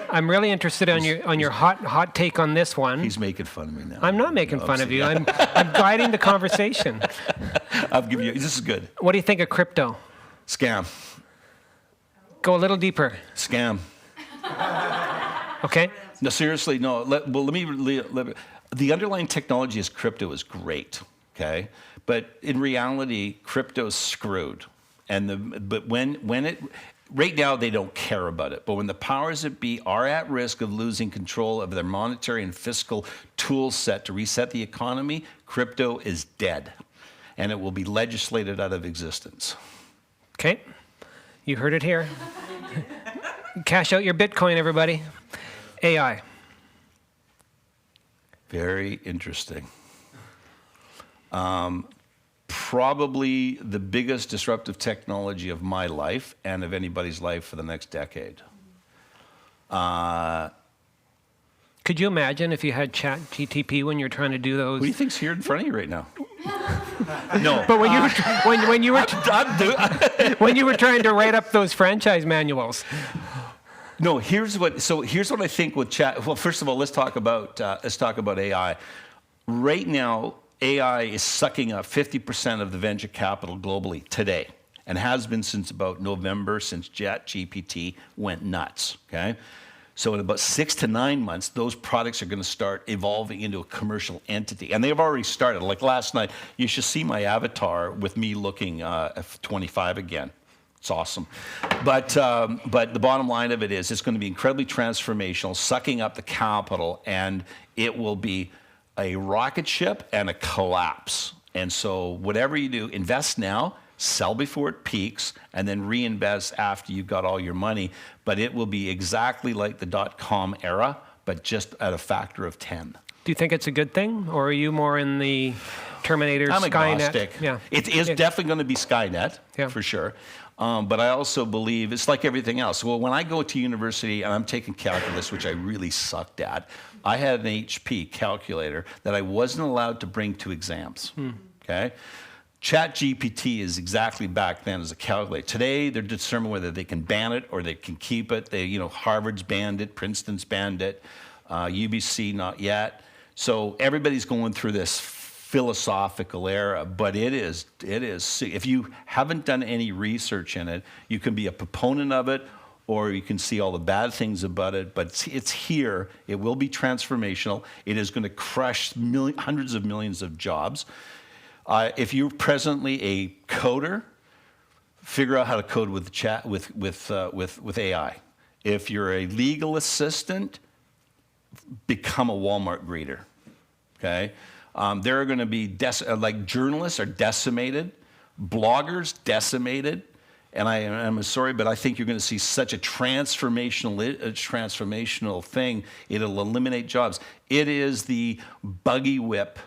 I'm really interested on your hot take on this one. He's making fun of me now. I'm not making fun of you. I'm guiding the conversation. I'll give you. This is good. What do you think of crypto? Scam. Go a little deeper. Scam. Okay. No, seriously, no. The underlying technology is crypto is great. Okay, but in reality, crypto's screwed. But when it right now, they don't care about it. But when the powers that be are at risk of losing control of their monetary and fiscal tool set to reset the economy, crypto is dead. And it will be legislated out of existence. Okay. You heard it here. Cash out your Bitcoin, everybody. AI. Very interesting. Probably the biggest disruptive technology of my life and of anybody's life for the next decade. Could you imagine if you had ChatGPT when you're trying to do those? What do you think's here in front of you right now? No. But when you were trying to write up those franchise manuals. No. Here's what I think with chat. Well, first of all, let's talk about AI. Right now, AI is sucking up 50% of the venture capital globally today, and has been since about November, since ChatGPT went nuts, okay? So in about 6 to 9 months, those products are going to start evolving into a commercial entity. And they've already started. Like last night, you should see my avatar with me looking 25 again. It's awesome. But the bottom line of it is it's going to be incredibly transformational, sucking up the capital, and it will be a rocket ship and a collapse. And so whatever you do, invest now, sell before it peaks, and then reinvest after you've got all your money. But it will be exactly like the dot-com era, but just at a factor of 10. Do you think it's a good thing, or are you more in the Terminator, I'm Skynet? agnostic. Yeah. It is definitely going to be Skynet, Yeah. for sure. But I also believe it's like everything else. Well, when I go to university and I'm taking calculus, which I really sucked at, I had an HP calculator that I wasn't allowed to bring to exams. Okay? ChatGPT is exactly back then as a calculator. Today, they're determining whether they can ban it or they can keep it. Harvard's banned it, Princeton's banned it, UBC not yet. So everybody's going through this philosophical era, but it is. If you haven't done any research in it, you can be a proponent of it, or you can see all the bad things about it. But it's here. It will be transformational. It is going to crush hundreds of millions of jobs. If you're presently a coder, figure out how to code with chat with AI. If you're a legal assistant, become a Walmart greeter. Okay. There are going to be like journalists are decimated, bloggers decimated, and I'm sorry, but I think you're going to see such a transformational thing. It'll eliminate jobs. It is the buggy whip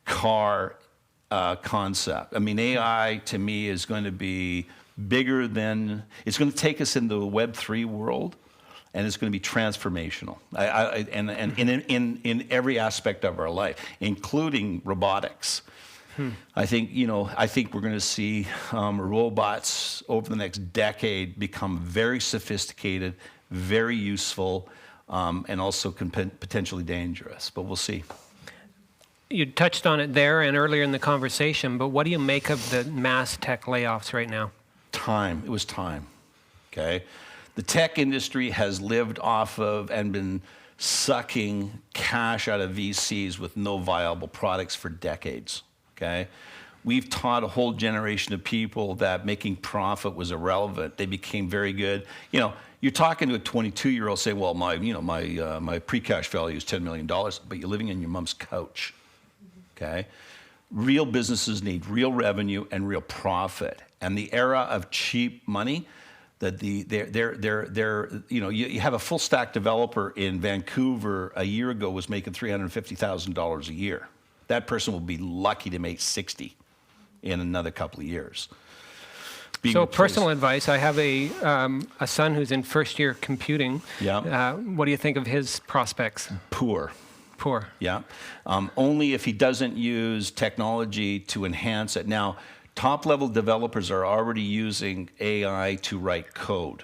car concept. I mean, AI to me is going to be bigger than it's going to take us into the Web3 world. And it's going to be transformational, and in every aspect of our life, including robotics. I think we're going to see robots over the next decade become very sophisticated, very useful, and also potentially dangerous. But we'll see. You touched on it there and earlier in the conversation, but what do you make of the mass tech layoffs right now? It was time. Okay. The tech industry has lived off of and been sucking cash out of VCs with no viable products for decades, okay? We've taught a whole generation of people that making profit was irrelevant. They became very good. You're talking to a 22-year-old saying, well, my pre-cash value is $10 million, but you're living in your mom's couch, okay? Real businesses need real revenue and real profit. And the era of cheap money, that you have a full stack developer in Vancouver a year ago was making $350,000 a year. That person will be lucky to make 60 in another couple of years. So personal advice, I have a son who's in first year computing. Yeah. What do you think of his prospects? Poor. Yeah. Only if he doesn't use technology to enhance it. Now, top-level developers are already using AI to write code,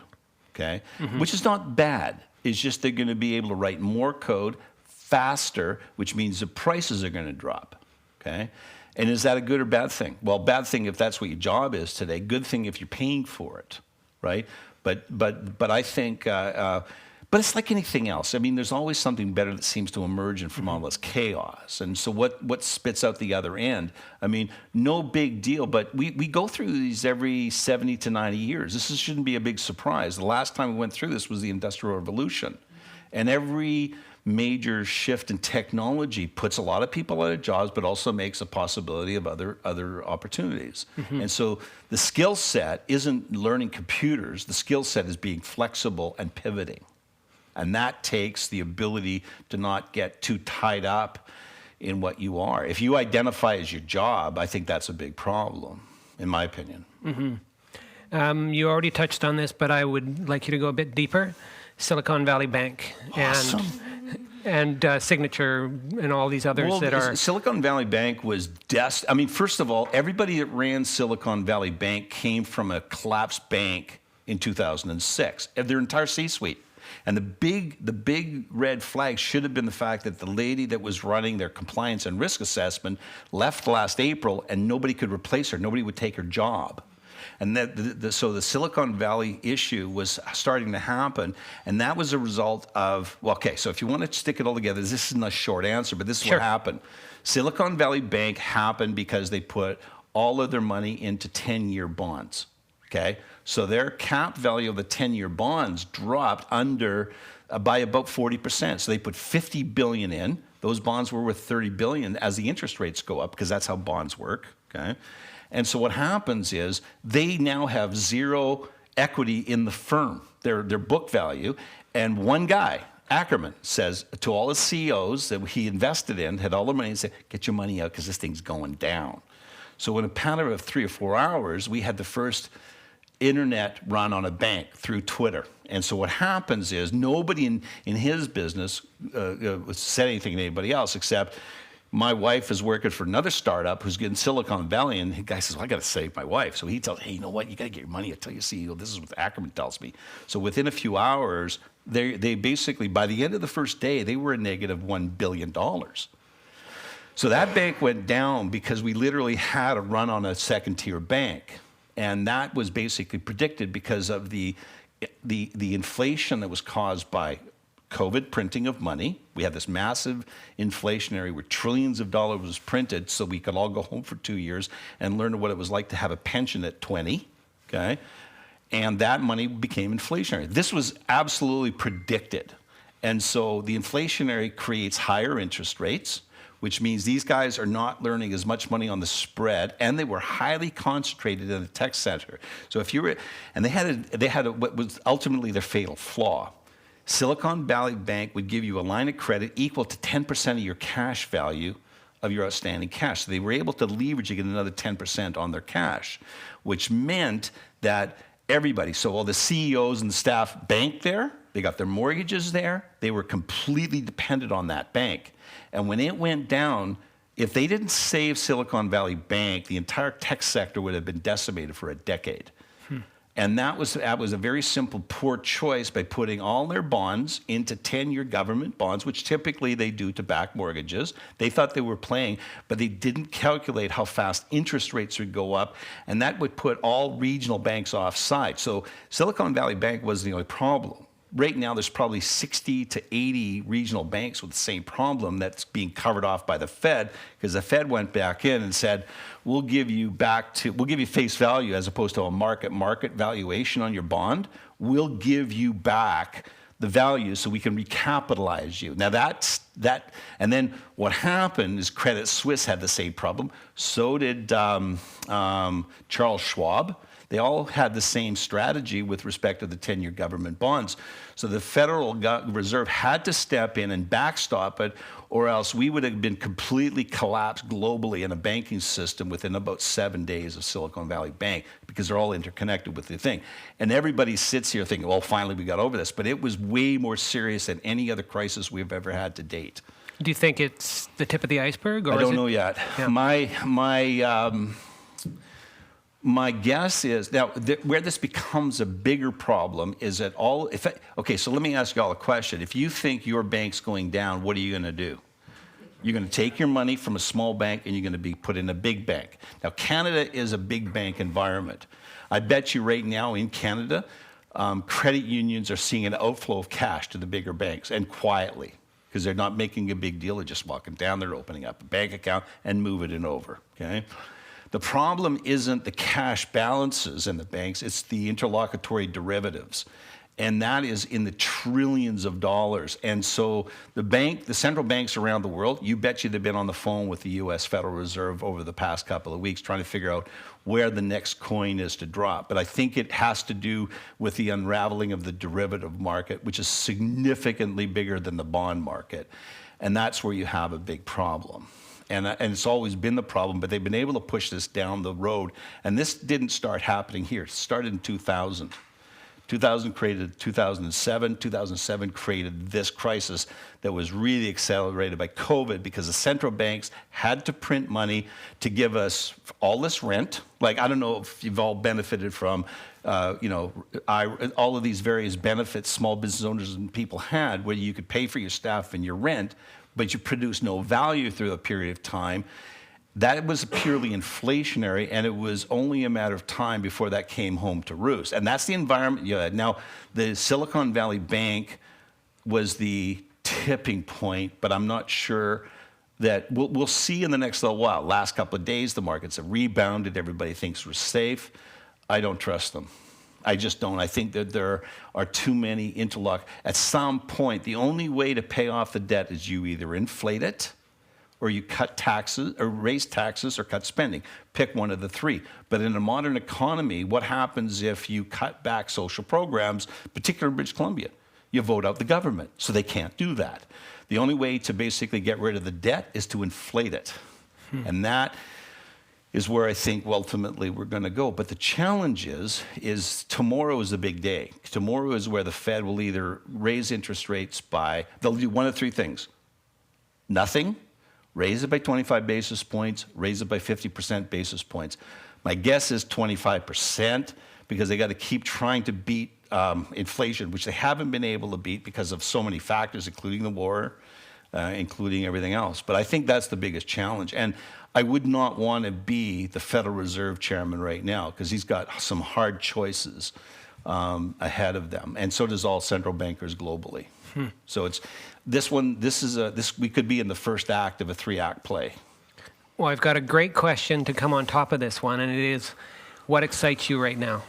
okay? Which is not bad. It's just they're going to be able to write more code faster, which means the prices are going to drop, okay? And is that a good or bad thing? Well, bad thing if that's what your job is today. Good thing if you're paying for it, right? But I think But it's like anything else. I mean, there's always something better that seems to emerge from all this chaos. And so what spits out the other end? I mean, no big deal, but we go through these every 70 to 90 years. This shouldn't be a big surprise. The last time we went through this was the Industrial Revolution. And every major shift in technology puts a lot of people out of jobs, but also makes a possibility of other opportunities. And so the skill set isn't learning computers. The skill set is being flexible and pivoting. And that takes the ability to not get too tied up in what you are. If you identify as your job, I think that's a big problem, in my opinion. You already touched on this, but I would like you to go a bit deeper. Silicon Valley Bank Awesome. and Signature and all these others that are... Silicon Valley Bank was I mean, first of all, everybody that ran Silicon Valley Bank came from a collapsed bank in 2006. Their entire C-suite. And the big red flag should have been the fact that the lady that was running their compliance and risk assessment left last April, and nobody could replace her. Nobody would take her job. And so the Silicon Valley issue was starting to happen, and that was a result of, well, okay, so if you want to stick it all together, this isn't a short answer, but this is what happened. Silicon Valley Bank happened because they put all of their money into 10-year bonds, okay? So their cap value of the 10-year bonds dropped by about 40%. So they put $50 billion in. Those bonds were worth $30 billion as the interest rates go up, because that's how bonds work, okay? And so what happens is they now have zero equity in the firm, their book value. And one guy, Ackerman, says to all the CEOs that he invested in, had all the money, and said, get your money out because this thing's going down. So in a matter of 3 or 4 hours, we had the first internet run on a bank through Twitter. And so what happens is nobody in his business said anything to anybody else, except my wife is working for another startup who's getting Silicon Valley, and the guy says, well, I got to save my wife. So he tells, hey, you know what? You got to get your money. I tell your CEO, this is what Ackerman tells me. So within a few hours, they basically, by the end of the first day, they were a negative $1 billion. So that bank went down because we literally had a run on a second-tier bank. And that was basically predicted because of the inflation that was caused by COVID printing of money. We had this massive inflationary where trillions of dollars was printed so we could all go home for 2 years and learn what it was like to have a pension at 20, okay? And that money became inflationary. This was absolutely predicted. And so the inflationary creates higher interest rates, which means these guys are not learning as much money on the spread, and they were highly concentrated in the tech center. So if you were, and they had what was ultimately their fatal flaw. Silicon Valley Bank would give you a line of credit equal to 10% of your cash value of your outstanding cash. So they were able to leverage and get another 10% on their cash, which meant that everybody, so all the CEOs and the staff banked there, they got their mortgages there, they were completely dependent on that bank. And when it went down, if they didn't save Silicon Valley Bank, the entire tech sector would have been decimated for a decade. And that was a very simple, poor choice by putting all their bonds into 10-year government bonds, which typically they do to back mortgages. They thought they were playing, but they didn't calculate how fast interest rates would go up, and that would put all regional banks offside. So Silicon Valley Bank was the only problem. Right now, there's probably 60 to 80 regional banks with the same problem that's being covered off by the Fed, because the Fed went back in and said, we'll give you face value as opposed to a market valuation on your bond. We'll give you back the value so we can recapitalize you. Now and then what happened is Credit Suisse had the same problem. So did Charles Schwab. They all had the same strategy with respect to the 10-year government bonds. So the Federal Reserve had to step in and backstop it, or else we would have been completely collapsed globally in a banking system within about 7 days of Silicon Valley Bank, because they're all interconnected with the thing. And everybody sits here thinking, well, finally we got over this. But it was way more serious than any other crisis we've ever had to date. Do you think it's the tip of the iceberg? Or I don't know yet. Yeah. My guess is, now, where this becomes a bigger problem is that okay, so let me ask you all a question. If you think your bank's going down, what are you going to do? You're going to take your money from a small bank and you're going to be put in a big bank. Now, Canada is a big bank environment. I bet you right now in Canada, credit unions are seeing an outflow of cash to the bigger banks, and quietly, because they're not making a big deal. They're just walking down, they're opening up a bank account and moving it over, okay? The problem isn't the cash balances in the banks, it's the interlocutory derivatives. And that is in the trillions of dollars. And so the central banks around the world, you bet you they've been on the phone with the US Federal Reserve over the past couple of weeks trying to figure out where the next coin is to drop. But I think it has to do with the unraveling of the derivative market, which is significantly bigger than the bond market. And that's where you have a big problem. And it's always been the problem, but they've been able to push this down the road. And this didn't start happening here. It started in 2000. 2000 created 2007. 2007 created this crisis that was really accelerated by COVID because the central banks had to print money to give us all this rent. Like, I don't know if you've all benefited from, all of these various benefits small business owners and people had, where you could pay for your staff and your rent, but you produce no value through a period of time. That was purely inflationary, and it was only a matter of time before that came home to roost. And that's the environment you had. Now, the Silicon Valley Bank was the tipping point, but I'm not sure that we'll see in the next little while. Last couple of days, the markets have rebounded. Everybody thinks we're safe. I don't trust them. I just don't. I think that there are too many interlock. At some point, the only way to pay off the debt is you either inflate it, or you cut taxes, or raise taxes, or cut spending. Pick one of the three. But in a modern economy, what happens if you cut back social programs, particularly in British Columbia? You vote out the government, so they can't do that. The only way to basically get rid of the debt is to inflate it. And that is where I think ultimately we're going to go. But the challenge is tomorrow is the big day. Tomorrow is where the Fed will either raise interest rates they'll do one of three things. Nothing, raise it by 25 basis points, raise it by 50% basis points. My guess is 25% because they got to keep trying to beat inflation, which they haven't been able to beat because of so many factors, including the war, including everything else. But I think that's the biggest challenge. And I would not want to be the Federal Reserve chairman right now because he's got some hard choices ahead of them. And so does all central bankers globally. So it's we could be in the first act of a 3-act play. Well, I've got a great question to come on top of this one, and it is, what excites you right now?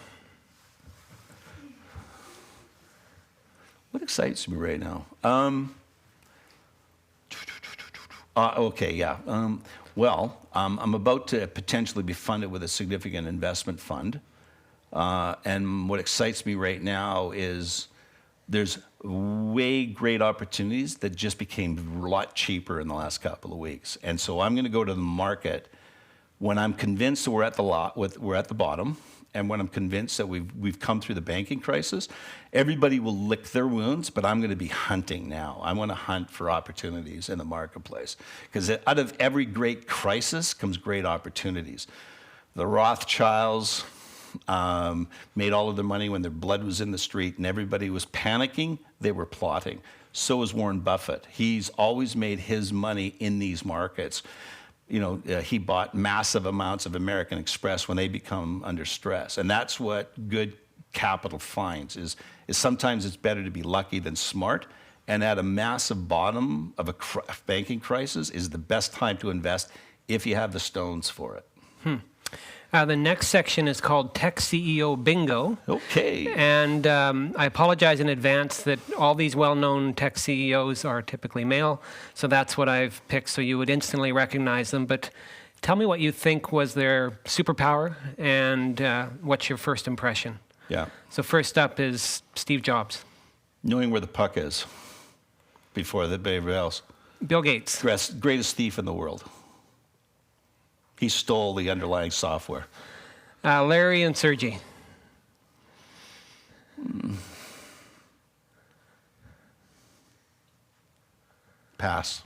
What excites me right now? I'm about to potentially be funded with a significant investment fund. And what excites me right now is there's way great opportunities that just became a lot cheaper in the last couple of weeks. And so I'm going to go to the market when I'm convinced that we're at the bottom, and when I'm convinced that we've come through the banking crisis. Everybody will lick their wounds, but I'm going to be hunting now. I want to hunt for opportunities in the marketplace because out of every great crisis comes great opportunities. The Rothschilds made all of their money when their blood was in the street and everybody was panicking. They were plotting. So is Warren Buffett. He's always made his money in these markets. He bought massive amounts of American Express when they become under stress. And that's what good capital finds, is sometimes it's better to be lucky than smart. And at a massive bottom of a banking crisis is the best time to invest if you have the stones for it. The next section is called Tech CEO Bingo. Okay. And I apologize in advance that all these well-known tech CEOs are typically male, so that's what I've picked, so you would instantly recognize them. But tell me what you think was their superpower, and what's your first impression? Yeah. So first up is Steve Jobs. Knowing where the puck is before everybody else. Bill Gates. Greatest thief in the world. He stole the underlying software. Larry and Sergey. Pass.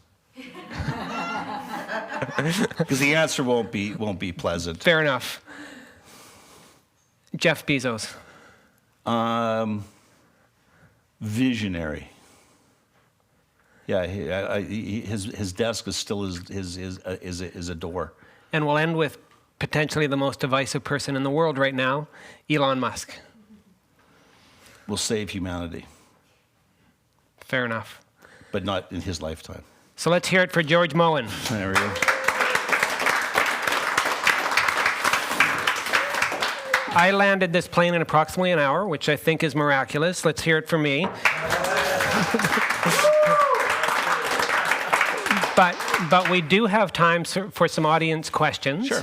Because the answer won't be pleasant. Fair enough. Jeff Bezos. Visionary. Yeah, his desk is still is a door. And we'll end with potentially the most divisive person in the world right now, Elon Musk. Will save humanity. Fair enough. But not in his lifetime. So let's hear it for George Moen. There we go. I landed this plane in approximately an hour, which I think is miraculous. Let's hear it for me. But we do have time for some audience questions. Sure.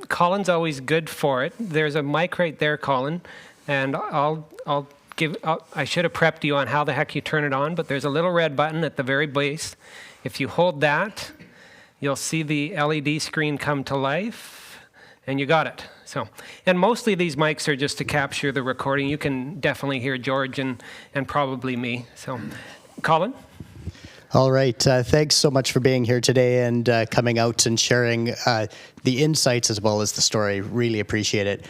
Colin's always good for it. There's a mic right there, Colin, and I should have prepped you on how the heck you turn it on, but there's a little red button at the very base. If you hold that, you'll see the LED screen come to life, and you got it. So, and mostly these mics are just to capture the recording. You can definitely hear George and probably me. So, Colin? All right. Thanks so much for being here today and coming out and sharing the insights as well as the story. Really appreciate it.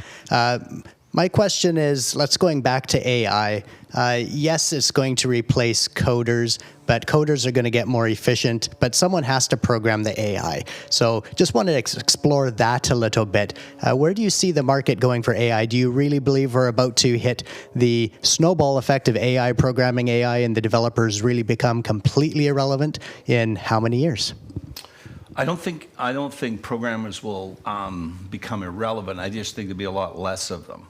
My question is, let's going back to AI. Yes, it's going to replace coders, but coders are going to get more efficient, but someone has to program the AI. So just wanted to explore that a little bit. Where do you see the market going for AI? Do you really believe we're about to hit the snowball effect of AI, programming AI, and the developers really become completely irrelevant in how many years? I don't think programmers will become irrelevant. I just think there'll be a lot less of them.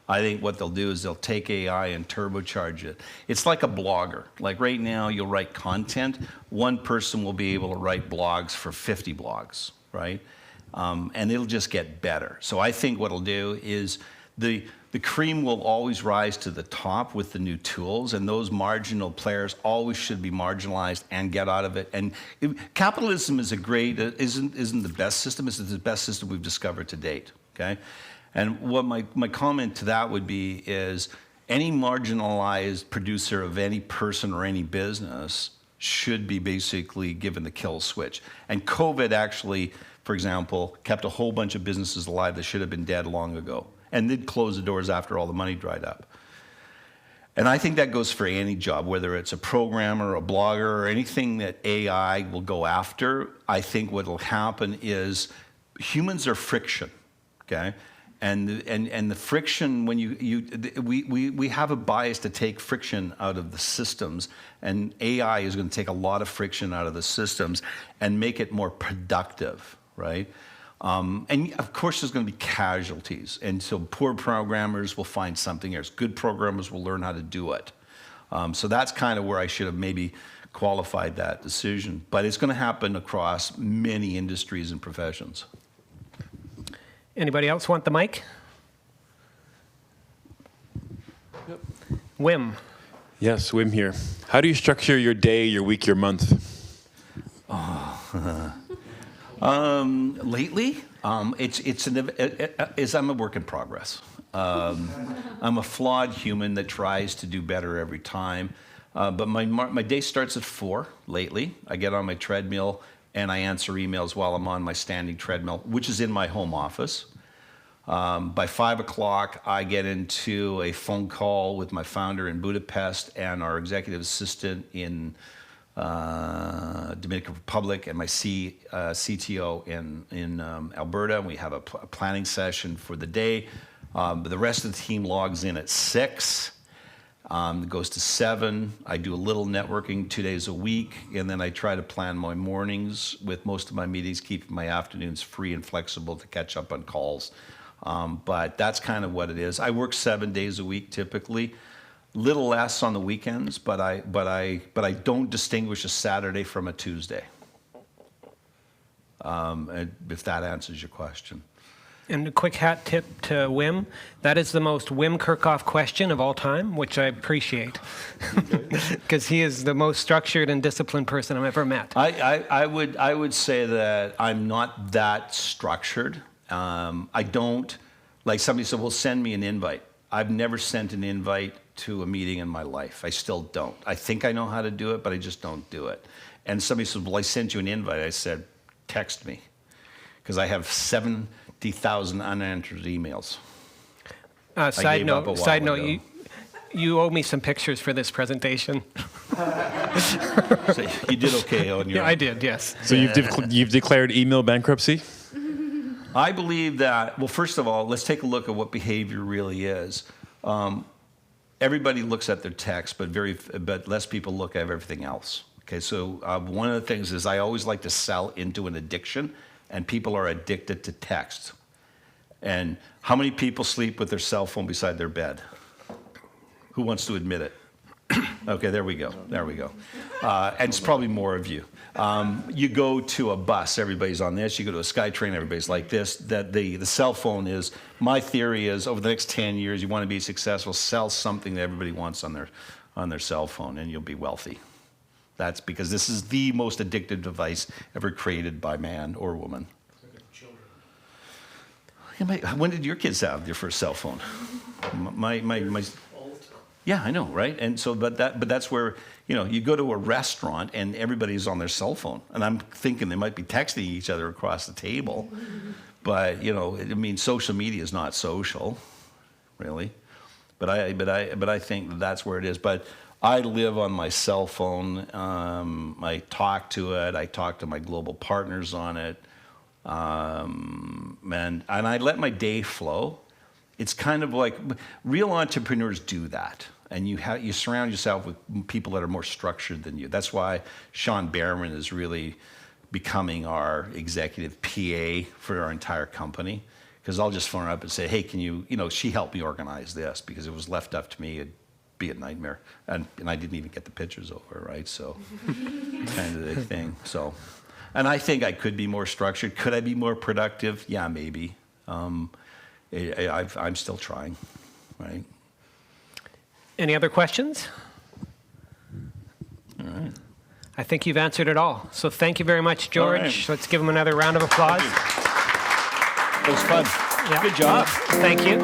I think what they'll do is they'll take AI and turbocharge it. It's like a blogger. Like right now, you'll write content. One person will be able to write blogs for 50 blogs, right? And it'll just get better. So I think what it'll do is the cream will always rise to the top with the new tools, and those marginal players always should be marginalized and get out of it. And capitalism is isn't the best system. It's the best system we've discovered to date. Okay. And what my comment to that would be is any marginalized producer of any person or any business should be basically given the kill switch. And COVID actually, for example, kept a whole bunch of businesses alive that should have been dead long ago. And did close the doors after all the money dried up. And I think that goes for any job, whether it's a programmer, a blogger, or anything that AI will go after. I think what will happen is humans are friction, okay? And the friction, when we have a bias to take friction out of the systems, and AI is going to take a lot of friction out of the systems and make it more productive, right? And of course, there's going to be casualties, and so poor programmers will find something else. Good programmers will learn how to do it. So that's kind of where I should have maybe qualified that decision. But it's going to happen across many industries and professions. Anybody else want the mic? Yep. Wim. Yes, Wim here. How do you structure your day, your week, your month? Lately, I'm a work in progress. I'm a flawed human that tries to do better every time. But my day starts at 4 lately. I get on my treadmill and I answer emails while I'm on my standing treadmill, which is in my home office. By 5 o'clock, I get into a phone call with my founder in Budapest and our executive assistant in Dominican Republic and my CTO in Alberta. We have a planning session for the day. But the rest of the team logs in at 6. It goes to 7. I do a little networking 2 days a week, and then I try to plan my mornings with most of my meetings, keeping my afternoons free and flexible to catch up on calls. But that's kind of what it is. I work 7 days a week typically, little less on the weekends, but I don't distinguish a Saturday from a Tuesday. If that answers your question. And a quick hat tip to Wim. That is the most Wim Kirchhoff question of all time, which I appreciate. Because he is the most structured and disciplined person I've ever met. I would say that I'm not that structured. I don't, like somebody said, well, send me an invite. I've never sent an invite to a meeting in my life. I still don't. I think I know how to do it, but I just don't do it. And somebody said, well, I sent you an invite. I said, text me. Because I have 70,000 unanswered emails. Side note, you owe me some pictures for this presentation. So you did okay on your Yeah, I did, yes. So you've declared email bankruptcy? I believe that, well, first of all, let's take a look at what behavior really is. Everybody looks at their text, but less people look at everything else. Okay, so one of the things is I always like to sell into an addiction, and people are addicted to text. And how many people sleep with their cell phone beside their bed? Who wants to admit it? Okay, there we go. And it's probably more of you. You go to a bus, everybody's on this. You go to a SkyTrain, everybody's like this. That the cell phone is, my theory is, over the next 10 years, you want to be successful, sell something that everybody wants on their cell phone, and you'll be wealthy. That's because this is the most addictive device ever created by man or woman. When did your kids have their first cell phone? My yeah, I know, right? And so, but that's where, you go to a restaurant and everybody's on their cell phone, and I'm thinking they might be texting each other across the table, but social media is not social, really. But I think that's where it is. But I live on my cell phone. I talk to it. I talk to my global partners on it, and I let my day flow. It's kind of like real entrepreneurs do that. And you surround yourself with people that are more structured than you. That's why Sean Behrman is really becoming our executive PA for our entire company. Because I'll just phone her up and say, hey, can you, she helped me organize this, because it was left up to me, it'd be a nightmare. And I didn't even get the pictures over, right? So kind of the thing. So, and I think I could be more structured. Could I be more productive? Yeah, maybe. I'm still trying, right? Any other questions? All right. I think you've answered it all. So thank you very much, George. right. Let's give him another round of applause. It was fun. Yeah. Good job. Thank you.